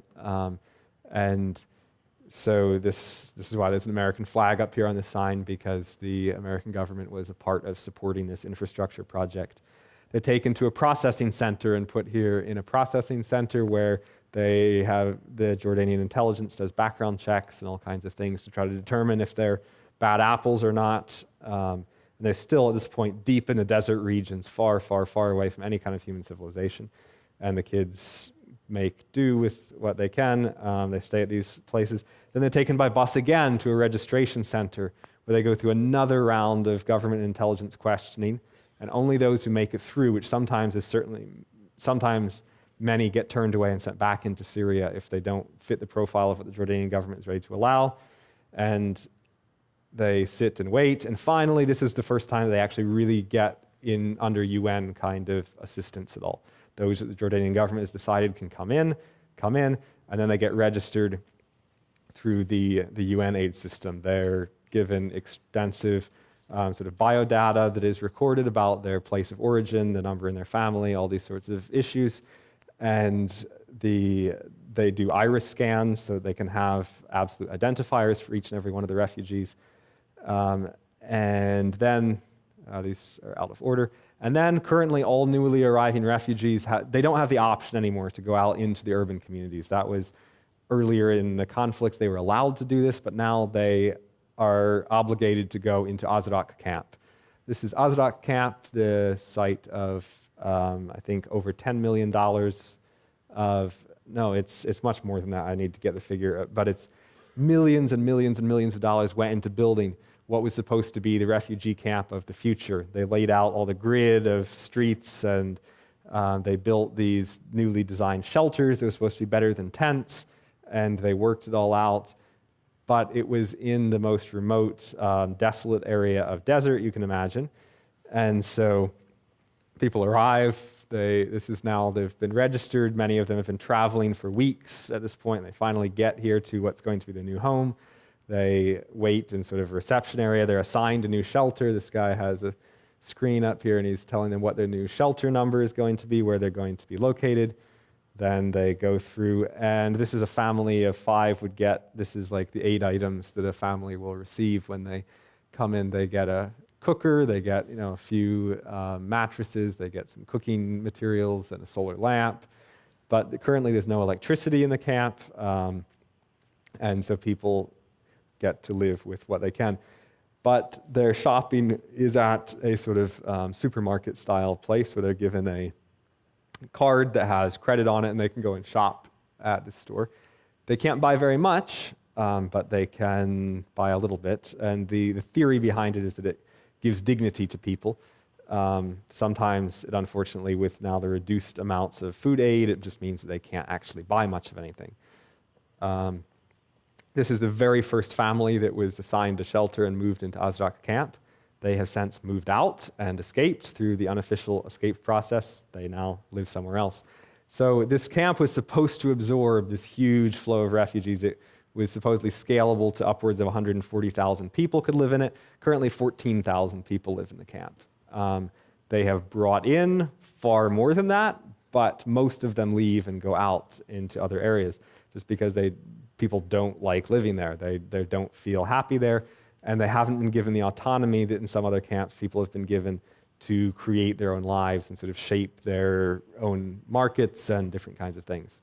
And so this is why there's an American flag up here on the sign, because the American government was a part of supporting this infrastructure project. They're taken to a processing center and put here in a processing center where they have the Jordanian intelligence does background checks and all kinds of things to try to determine if they're bad apples or not. And they're still at this point deep in the desert regions, far, far, far away from any kind of human civilization. And the kids make do with what they can. They stay at these places. Then they're taken by bus again to a registration center where they go through another round of government intelligence questioning. And only those who make it through, which sometimes many get turned away and sent back into Syria if they don't fit the profile of what the Jordanian government is ready to allow. And they sit and wait. And finally, this is the first time they actually really get in under UN kind of assistance at all. Those that the Jordanian government has decided can come in, and then they get registered through the UN aid system. They're given extensive sort of biodata that is recorded about their place of origin, the number in their family, all these sorts of issues. And they do iris scans so they can have absolute identifiers for each and every one of the refugees. And then, these are out of order. And then currently all newly arriving refugees, they don't have the option anymore to go out into the urban communities. That was earlier in the conflict, they were allowed to do this, but now they are obligated to go into Azraq camp. This is Azraq camp, the site of, I think, over $10 million of, no, it's much more than that. I need to get the figure, but it's millions and millions and millions of dollars went into building what was supposed to be the refugee camp of the future. They laid out all the grid of streets, and they built these newly designed shelters that were supposed to be better than tents, and they worked it all out. But it was in the most remote, desolate area of desert you can imagine. And so people arrive. They've been registered. Many of them have been traveling for weeks at this point. They finally get here to what's going to be their new home. They wait in sort of a reception area. They're assigned a new shelter. This guy has a screen up here, and he's telling them what their new shelter number is going to be, where they're going to be located. Then they go through, and this is a family of 5 would get, this is like the 8 items that a family will receive when they come in. They get a cooker, they get a few mattresses, they get some cooking materials and a solar lamp. But currently there's no electricity in the camp, and so people get to live with what they can. But their shopping is at a sort of supermarket-style place where they're given a card that has credit on it, and they can go and shop at the store. They can't buy very much, but they can buy a little bit. And the theory behind it is that it gives dignity to people. Sometimes, unfortunately, with now the reduced amounts of food aid, it just means that they can't actually buy much of anything. This is the very first family that was assigned a shelter and moved into Azraq camp. They have since moved out and escaped through the unofficial escape process. They now live somewhere else. So this camp was supposed to absorb this huge flow of refugees. It was supposedly scalable to upwards of 140,000 people could live in it. Currently, 14,000 people live in the camp. They have brought in far more than that, but most of them leave and go out into other areas just because people don't like living there. They don't feel happy there, and they haven't been given the autonomy that in some other camps people have been given to create their own lives and sort of shape their own markets and different kinds of things.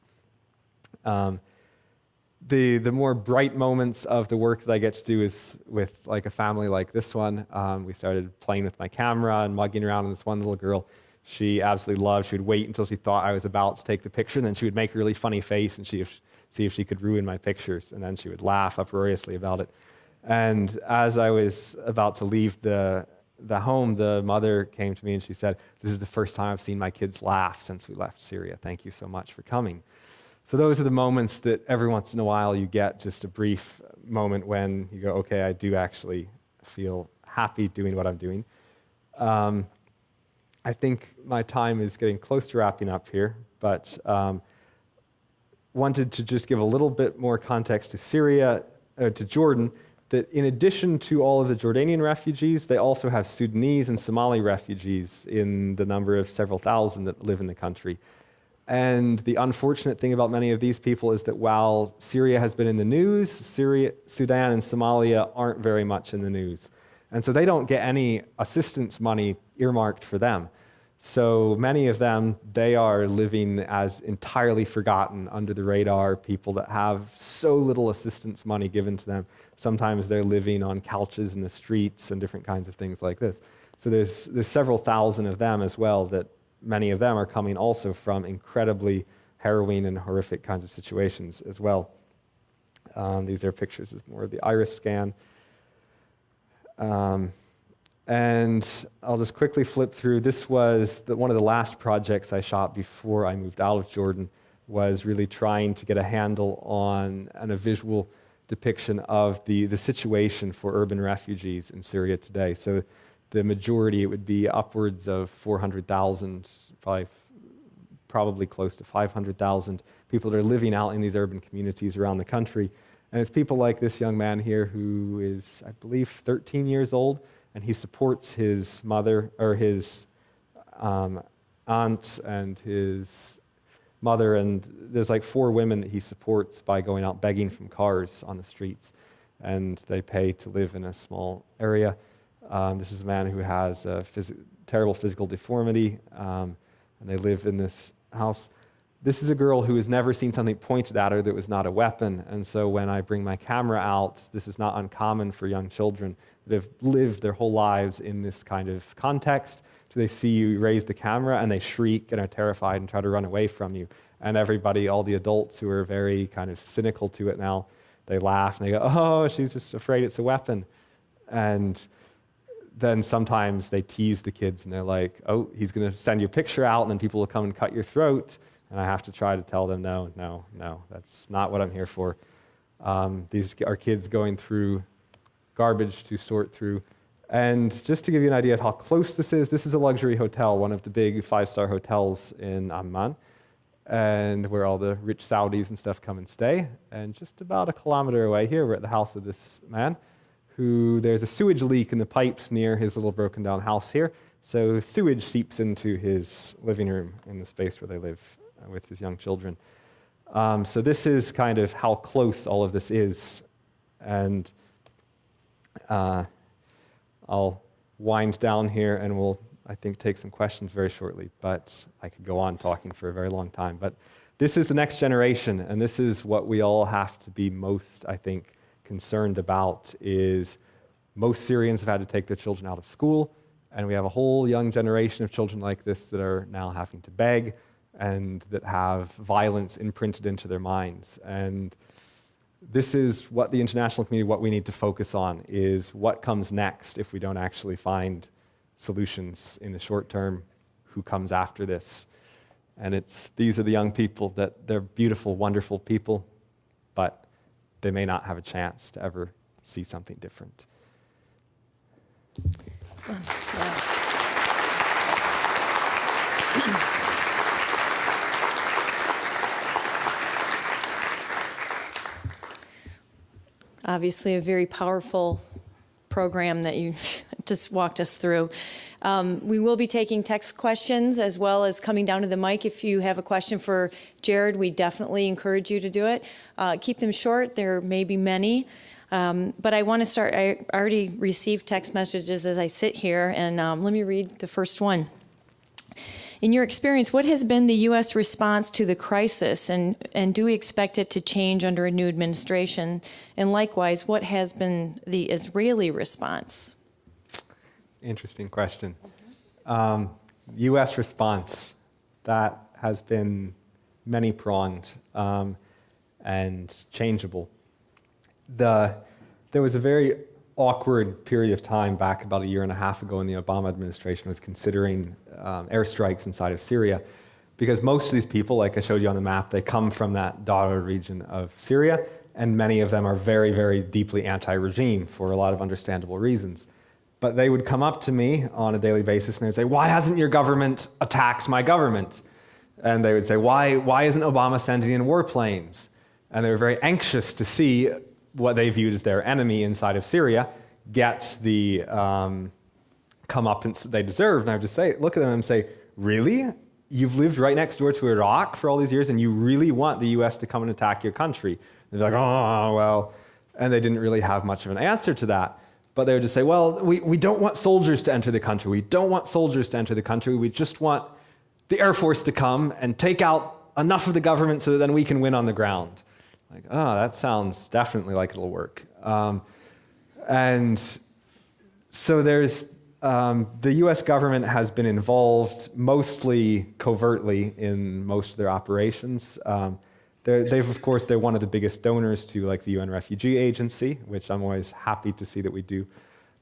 The more bright moments of the work that I get to do is with like a family like this one. We started playing with my camera and mugging around, and this one little girl, she absolutely loved. She would wait until she thought I was about to take the picture, and then she would make a really funny face and see if she could ruin my pictures, and then she would laugh uproariously about it. And as I was about to leave the home, the mother came to me and she said, "This is the first time I've seen my kids laugh since we left Syria. Thank you so much for coming." So those are the moments that every once in a while you get just a brief moment when you go, okay, I do actually feel happy doing what I'm doing. I think my time is getting close to wrapping up here, but wanted to just give a little bit more context to Syria, to Jordan, that in addition to all of the Jordanian refugees, they also have Sudanese and Somali refugees in the number of several thousand that live in the country. And the unfortunate thing about many of these people is that while Syria has been in the news, Sudan and Somalia aren't very much in the news. And so they don't get any assistance money earmarked for them. So many of them, they are living as entirely forgotten, under the radar, people that have so little assistance money given to them. Sometimes they're living on couches in the streets and different kinds of things like this. So there's several thousand of them as well, that many of them are coming also from incredibly harrowing and horrific kinds of situations as well. These are pictures of more of the iris scan. And I'll just quickly flip through. This was one of the last projects I shot before I moved out of Jordan, was really trying to get a handle on and a visual depiction of the situation for urban refugees in Syria today. So the majority, it would be upwards of 400,000, probably close to 500,000 people that are living out in these urban communities around the country. And it's people like this young man here who is, I believe, 13 years old, and he supports his mother, or his aunt and his mother, and there's like 4 women that he supports by going out begging from cars on the streets, and they pay to live in a small area. This is a man who has a terrible physical deformity, and they live in this house. This is a girl who has never seen something pointed at her that was not a weapon, and so when I bring my camera out, this is not uncommon for young children that have lived their whole lives in this kind of context. So they see you raise the camera and they shriek and are terrified and try to run away from you. And everybody, all the adults who are very kind of cynical to it now, they laugh and they go, oh, she's just afraid it's a weapon. And then sometimes they tease the kids and they're like, oh, he's going to send you a picture out and then people will come and cut your throat. And I have to try to tell them, no, that's not what I'm here for. These are kids going through garbage to sort through. And just to give you an idea of how close this is a luxury hotel, one of the big 5-star hotels in Amman, and where all the rich Saudis and stuff come and stay. And just about a kilometer away here, we're at the house of this man, who there's a sewage leak in the pipes near his little broken down house here. So sewage seeps into his living room in the space where they live with his young children. So this is kind of how close all of this is. And I'll wind down here and we'll, I think, take some questions very shortly, but I could go on talking for a very long time. But this is the next generation, and this is what we all have to be most, I think, concerned about, is most Syrians have had to take their children out of school, and we have a whole young generation of children like this that are now having to beg and that have violence imprinted into their minds. And this is what the international community, what we need to focus on, is what comes next if we don't actually find solutions in the short term, who comes after this. And these are the young people that they're beautiful, wonderful people, but they may not have a chance to ever see something different. Obviously, a very powerful program that you just walked us through. We will be taking text questions as well as coming down to the mic. If you have a question for Jared, we definitely encourage you to do it. Keep them short. There may be many. But I want to start. I already received text messages as I sit here, and let me read the first one. In your experience, what has been the U.S. response to the crisis, and do we expect it to change under a new administration? And likewise, what has been the Israeli response? Interesting question. U.S. response, that has been many-pronged and changeable. There was a very awkward period of time back about a year and a half ago when the Obama administration was considering airstrikes inside of Syria, because most of these people, like I showed you on the map, they come from that Dara region of Syria, and many of them are very, very deeply anti-regime for a lot of understandable reasons. But they would come up to me on a daily basis and they would say, why hasn't your government attacked my government? And they would say, why isn't Obama sending in warplanes? And they were very anxious to see what they viewed as their enemy inside of Syria gets the comeuppance that they deserve. And I would just say, look at them and say, really? You've lived right next door to Iraq for all these years and you really want the US to come and attack your country? And they're like, oh, well. And they didn't really have much of an answer to that. But they would just say, well, we don't want soldiers to enter the country. We don't want soldiers to enter the country. We just want the Air Force to come and take out enough of the government so that then we can win on the ground. Like, oh, that sounds definitely like it'll work. And so there's, the US government has been involved mostly covertly in most of their operations. Of course, they're one of the biggest donors to like the UN Refugee Agency, which I'm always happy to see that we do.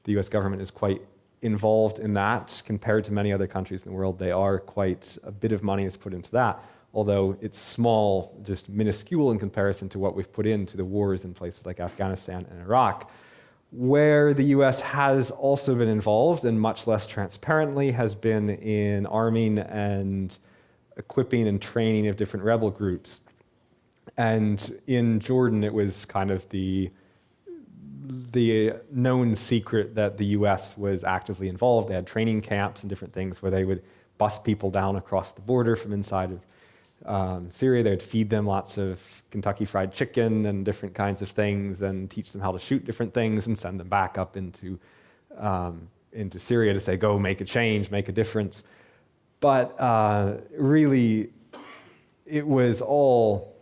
The US government is quite involved in that. Compared to many other countries in the world, they are quite, a bit of money is put into that, although it's small, just minuscule in comparison to what we've put into the wars in places like Afghanistan and Iraq. Where the US has also been involved, and much less transparently, has been in arming and equipping and training of different rebel groups. And in Jordan, it was kind of the known secret that the U.S. was actively involved. They had training camps and different things where they would bus people down across the border from inside of Syria. They would feed them lots of Kentucky Fried Chicken and different kinds of things and teach them how to shoot different things and send them back up into Syria to say, go make a change, make a difference. But really, it was all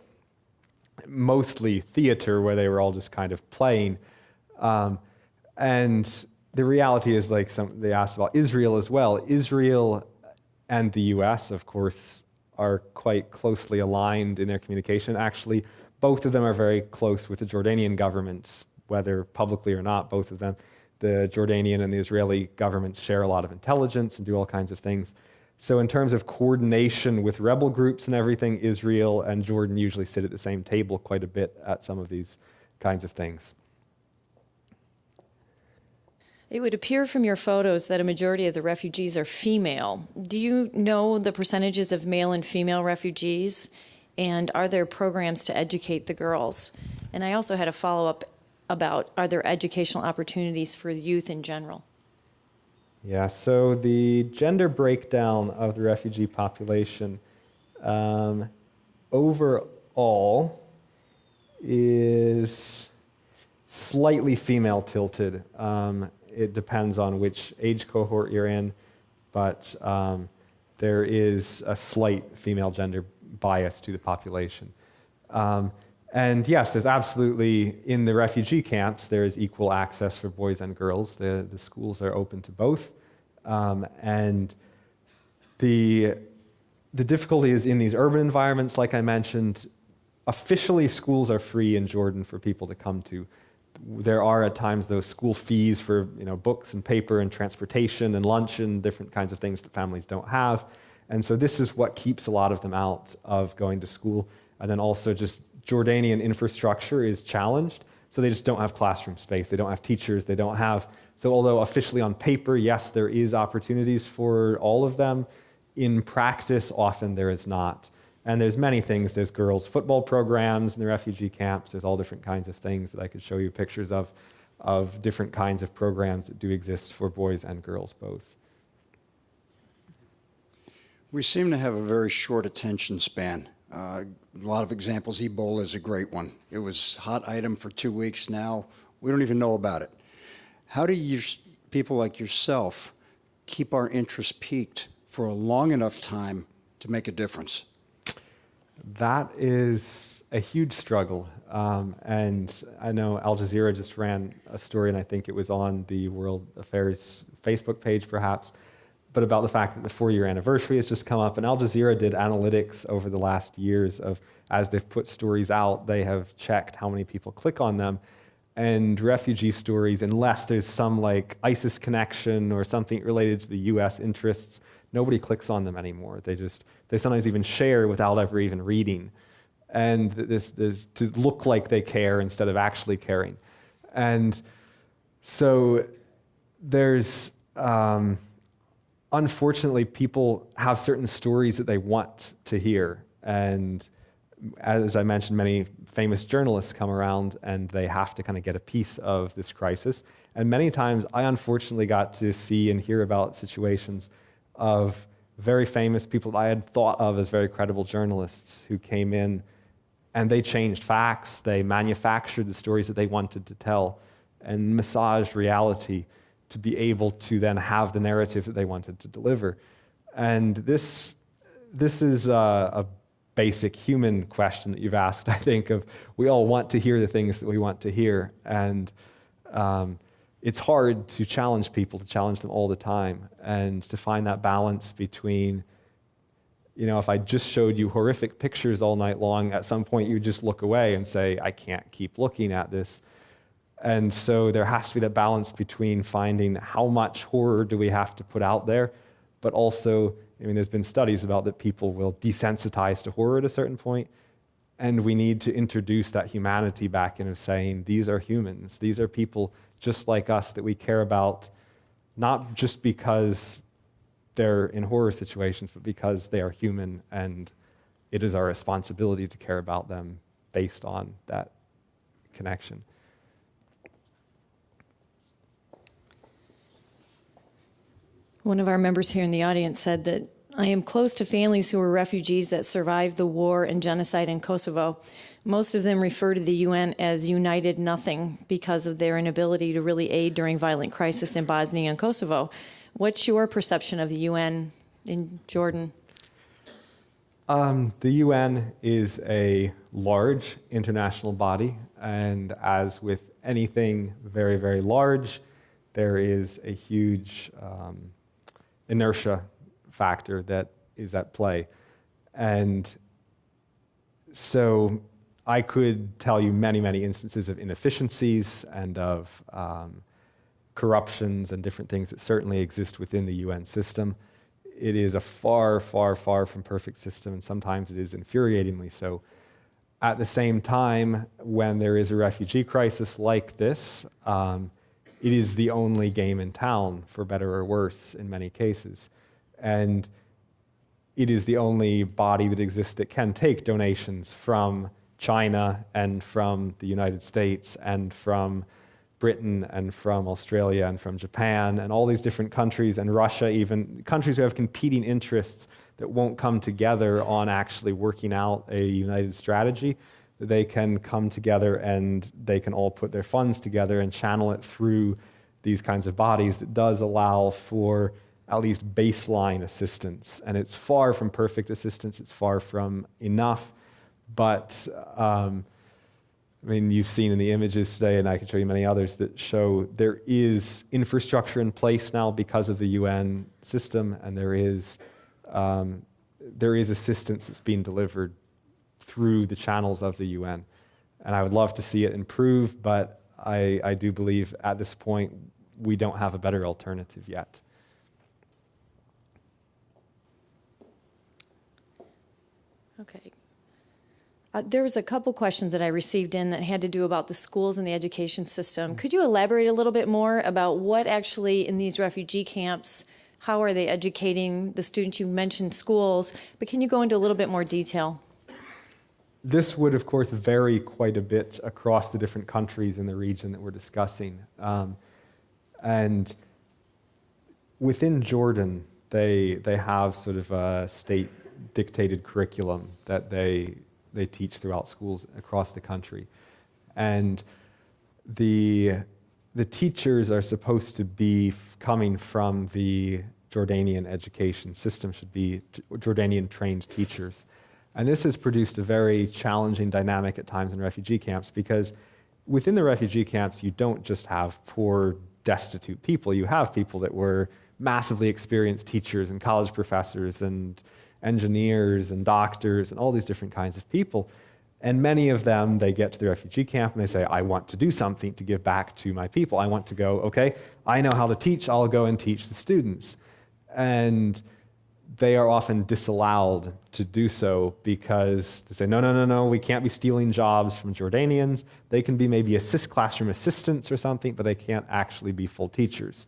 mostly theater where they were all just kind of playing. And the reality is, like they asked about Israel as well. Israel and the U.S., of course, are quite closely aligned in their communication. Actually, both of them are very close with the Jordanian government, whether publicly or not, both of them. The Jordanian and the Israeli governments share a lot of intelligence and do all kinds of things. So in terms of coordination with rebel groups and everything, Israel and Jordan usually sit at the same table quite a bit at some of these kinds of things. It would appear from your photos that a majority of the refugees are female. Do you know the percentages of male and female refugees? And are there programs to educate the girls? And I also had a follow-up about, are there educational opportunities for youth in general? Yeah, so the gender breakdown of the refugee population overall is slightly female tilted. It depends on which age cohort you're in, but there is a slight female gender bias to the population. And yes, there's absolutely, in the refugee camps, there is equal access for boys and girls. The schools are open to both. And the difficulty is in these urban environments, like I mentioned, officially schools are free in Jordan for people to come to. There are at times those school fees for books and paper and transportation and lunch and different kinds of things that families don't have. And so this is what keeps a lot of them out of going to school. And then also just Jordanian infrastructure is challenged. So they just don't have classroom space. They don't have teachers. They don't have... So although officially on paper, yes, there is opportunities for all of them, in practice, often there is not. And there's many things. There's girls' football programs in the refugee camps. There's all different kinds of things that I could show you pictures of different kinds of programs that do exist for boys and girls both. We seem to have a very short attention span. A lot of examples. Ebola is a great one. It was a hot item for 2 weeks now. We don't even know about it. How do you, people like yourself, keep our interest peaked for a long enough time to make a difference? That is a huge struggle. And I know Al Jazeera just ran a story, and I think it was on the World Affairs Facebook page perhaps, but about the fact that the 4-year anniversary has just come up. And Al Jazeera did analytics over the last years of, as they've put stories out, they have checked how many people click on them. And refugee stories, unless there's some like ISIS connection or something related to the US interests, nobody clicks on them anymore. They sometimes even share without ever even reading. And this to look like they care instead of actually caring. And so there's, unfortunately, people have certain stories that they want to hear. And as I mentioned, many famous journalists come around and they have to kind of get a piece of this crisis. And many times I unfortunately got to see and hear about situations of very famous people that I had thought of as very credible journalists who came in and they changed facts, they manufactured the stories that they wanted to tell and massaged reality to be able to then have the narrative that they wanted to deliver. And this is a basic human question that you've asked, I think, of we all want to hear the things that we want to hear. And it's hard to challenge people, to challenge them all the time, and to find that balance between, if I just showed you horrific pictures all night long, at some point you just look away and say, I can't keep looking at this. And so there has to be that balance between finding how much horror do we have to put out there, but also, there's been studies about that people will desensitize to horror at a certain point, and we need to introduce that humanity back in of saying, these are humans, these are people just like us that we care about, not just because they're in horror situations, but because they are human, and it is our responsibility to care about them based on that connection. One of our members here in the audience said that I am close to families who were refugees that survived the war and genocide in Kosovo. Most of them refer to the UN as united nothing because of their inability to really aid during violent crisis in Bosnia and Kosovo. What's your perception of the UN in Jordan? The UN is a large international body, and as with anything very, very large, there is a huge inertia factor that is at play. And so I could tell you many, many instances of inefficiencies and of corruptions and different things that certainly exist within the UN system. It is a far, far, far from perfect system, and sometimes it is infuriatingly so. At the same time, when there is a refugee crisis like this, it is the only game in town, for better or worse, in many cases. And it is the only body that exists that can take donations from China and from the United States and from Britain and from Australia and from Japan and all these different countries, and Russia even, countries who have competing interests that won't come together on actually working out a united strategy. They can come together and they can all put their funds together and channel it through these kinds of bodies that does allow for at least baseline assistance. And it's far from perfect assistance, it's far from enough, but I mean, you've seen in the images today, and I can show you many others that show there is infrastructure in place now because of the UN system, and there is assistance that's being delivered through the channels of the UN. And I would love to see it improve, but I do believe at this point we don't have a better alternative yet. Okay. There was a couple questions that I received in that had to do about the schools and the education system. Could you elaborate a little bit more about what actually in these refugee camps, how are they educating the students? You mentioned schools, but can you go into a little bit more detail? This would, of course, vary quite a bit across the different countries in the region that we're discussing. And within Jordan, they have sort of a state-dictated curriculum that they teach throughout schools across the country. And the teachers are supposed to be coming from the Jordanian education system, should be Jordanian-trained teachers. And this has produced a very challenging dynamic at times in refugee camps, because within the refugee camps, you don't just have poor, destitute people. You have people that were massively experienced teachers and college professors and engineers and doctors and all these different kinds of people. And many of them, they get to the refugee camp and they say, I want to do something to give back to my people. I want to go, okay, I know how to teach, I'll go and teach the students. And they are often disallowed to do so because they say, no, we can't be stealing jobs from Jordanians. They can be maybe classroom assistants or something, but they can't actually be full teachers.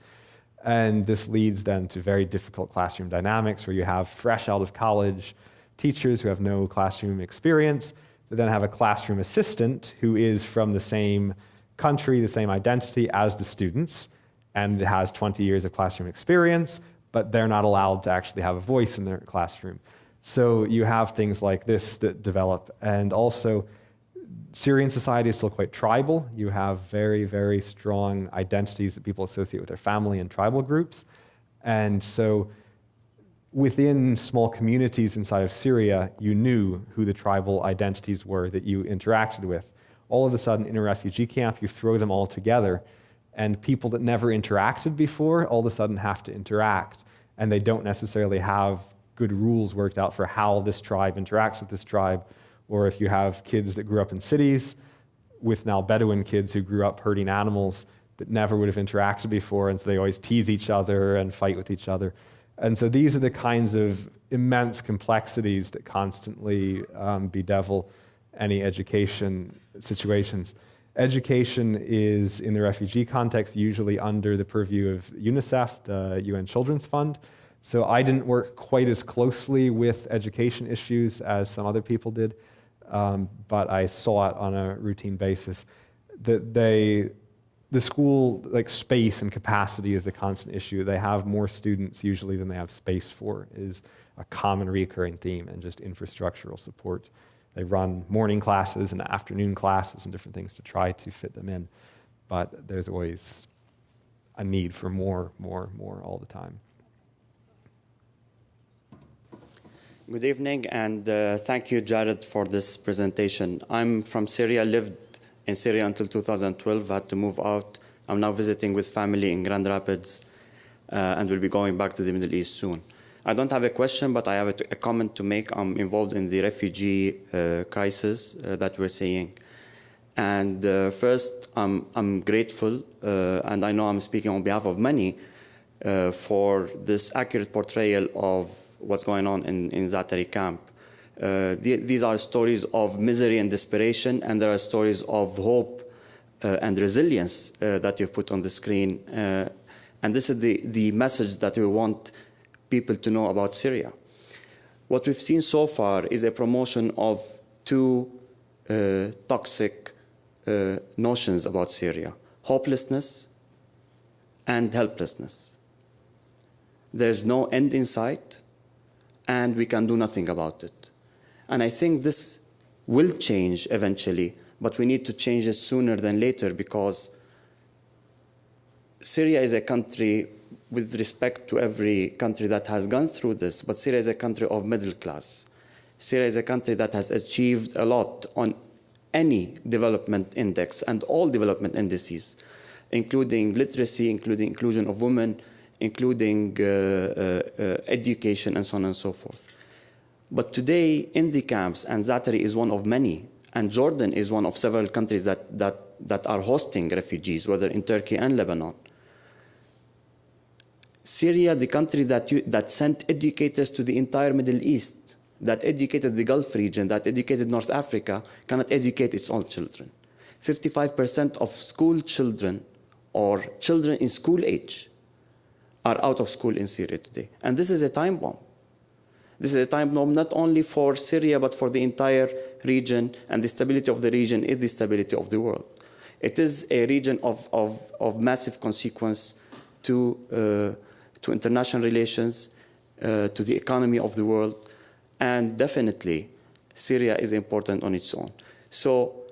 And this leads then to very difficult classroom dynamics where you have fresh out of college teachers who have no classroom experience, that then have a classroom assistant who is from the same country, the same identity as the students, and has 20 years of classroom experience, but they're not allowed to actually have a voice in their classroom. So you have things like this that develop. And also, Syrian society is still quite tribal. You have very, very strong identities that people associate with their family and tribal groups. And so within small communities inside of Syria, you knew who the tribal identities were that you interacted with. All of a sudden, in a refugee camp, you throw them all together, and people that never interacted before all of a sudden have to interact, and they don't necessarily have good rules worked out for how this tribe interacts with this tribe. Or if you have kids that grew up in cities with now Bedouin kids who grew up herding animals that never would have interacted before, and so they always tease each other and fight with each other. And so these are the kinds of immense complexities that constantly bedevil any education situations. Education is, in the refugee context, usually under the purview of UNICEF, the UN Children's Fund. So I didn't work quite as closely with education issues as some other people did. but I saw it on a routine basis. That the school, like space and capacity is the constant issue. They have more students usually than they have space for, is a common recurring theme, and just infrastructural support. They run morning classes and afternoon classes and different things to try to fit them in, but there's always a need for more all the time. Good evening, and thank you, Jared, for this presentation. I'm from Syria, lived in Syria until 2012, had to move out. I'm now visiting with family in Grand Rapids, and will be going back to the Middle East soon. I don't have a question, but I have a comment to make. I'm involved in the refugee crisis that we're seeing. And first, I'm grateful, and I know I'm speaking on behalf of many, for this accurate portrayal of what's going on in Zaatari camp. These are stories of misery and desperation, and there are stories of hope and resilience that you've put on the screen. And this is the message that we want people to know about Syria. What we've seen so far is a promotion of two toxic notions about Syria: hopelessness and helplessness. There's no end in sight, and we can do nothing about it. And I think this will change eventually, but we need to change it sooner than later, because Syria is a country, with respect to every country that has gone through this, but Syria is a country of middle class. Syria is a country that has achieved a lot on any development index and all development indices, including literacy, including inclusion of women, including education, and so on and so forth. But today, in the camps, and Zaatari is one of many, and Jordan is one of several countries that are hosting refugees, whether in Turkey and Lebanon. Syria, the country that sent educators to the entire Middle East, that educated the Gulf region, that educated North Africa, cannot educate its own children. 55% of school children, or children in school age, are out of school in Syria today. And this is a time bomb. This is a time bomb not only for Syria, but for the entire region, and the stability of the region is the stability of the world. It is a region of massive consequence to international relations, to the economy of the world, and definitely Syria is important on its own. So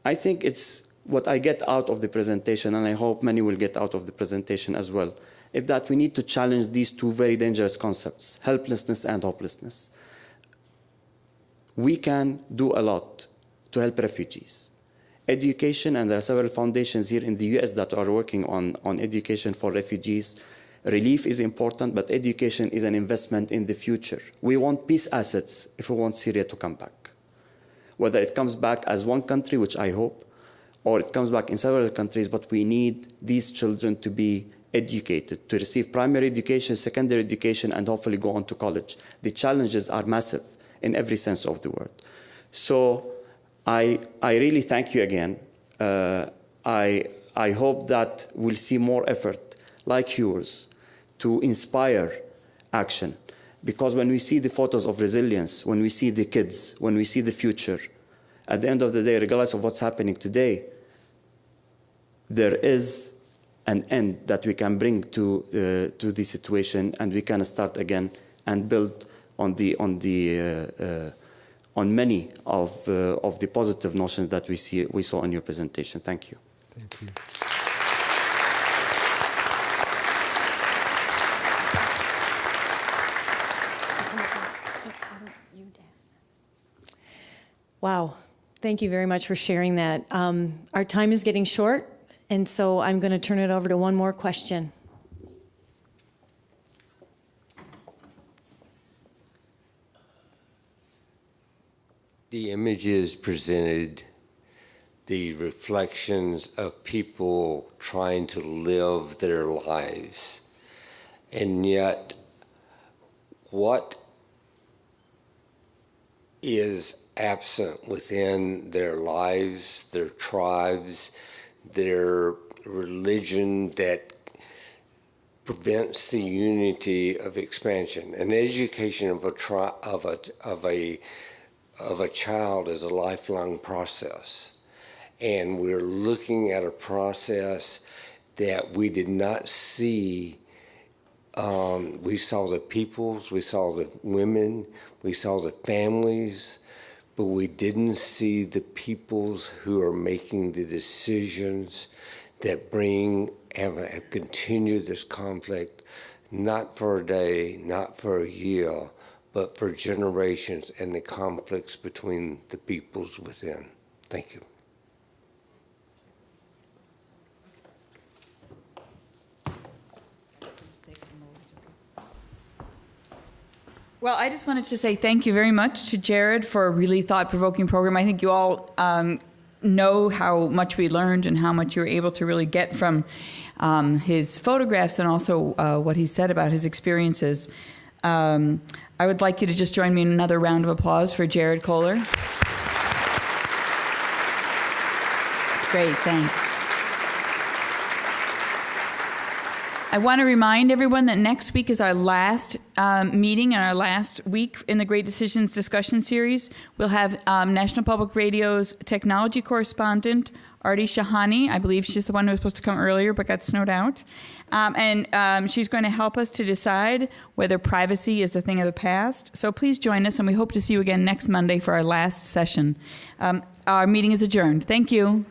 I think it's what I get out of the presentation, and I hope many will get out of the presentation as well, is that we need to challenge these two very dangerous concepts, helplessness and hopelessness. We can do a lot to help refugees. Education, and there are several foundations here in the US that are working on education for refugees. Relief is important, but education is an investment in the future. We want peace assets if we want Syria to come back. Whether it comes back as one country, which I hope, or it comes back in several countries, but we need these children to be educated, to receive primary education, secondary education, and hopefully go on to college. The challenges are massive in every sense of the word. So I really thank you again. I hope that we'll see more effort like yours to inspire action. Because when we see the photos of resilience, when we see the kids, when we see the future, at the end of the day, regardless of what's happening today, there is an end that we can bring to the situation, and we can start again and build on many of the positive notions that we saw in your presentation. Thank you. Thank you. Wow. Thank you very much for sharing that. Our time is getting short, and so I'm going to turn it over to one more question. The images presented, the reflections of people trying to live their lives, and yet what is absent within their lives, their tribes, their religion that prevents the unity of expansion. An education of a of a child is a lifelong process. And we're looking at a process that we did not see. We saw the peoples, we saw the women, we saw the families, but we didn't see the peoples who are making the decisions that have continued this conflict, not for a day, not for a year, but for generations, and the conflicts between the peoples within. Thank you. Well, I just wanted to say thank you very much to Jared for a really thought-provoking program. I think you all know how much we learned and how much you were able to really get from his photographs and also what he said about his experiences. I would like you to just join me in another round of applause for Jared Kohler. Great, thanks. I want to remind everyone that next week is our last meeting and our last week in the Great Decisions discussion series. We'll have National Public Radio's technology correspondent, Artie Shahani. I believe she's the one who was supposed to come earlier but got snowed out. And she's going to help us to decide whether privacy is a thing of the past. So please join us, and we hope to see you again next Monday for our last session. Our meeting is adjourned. Thank you.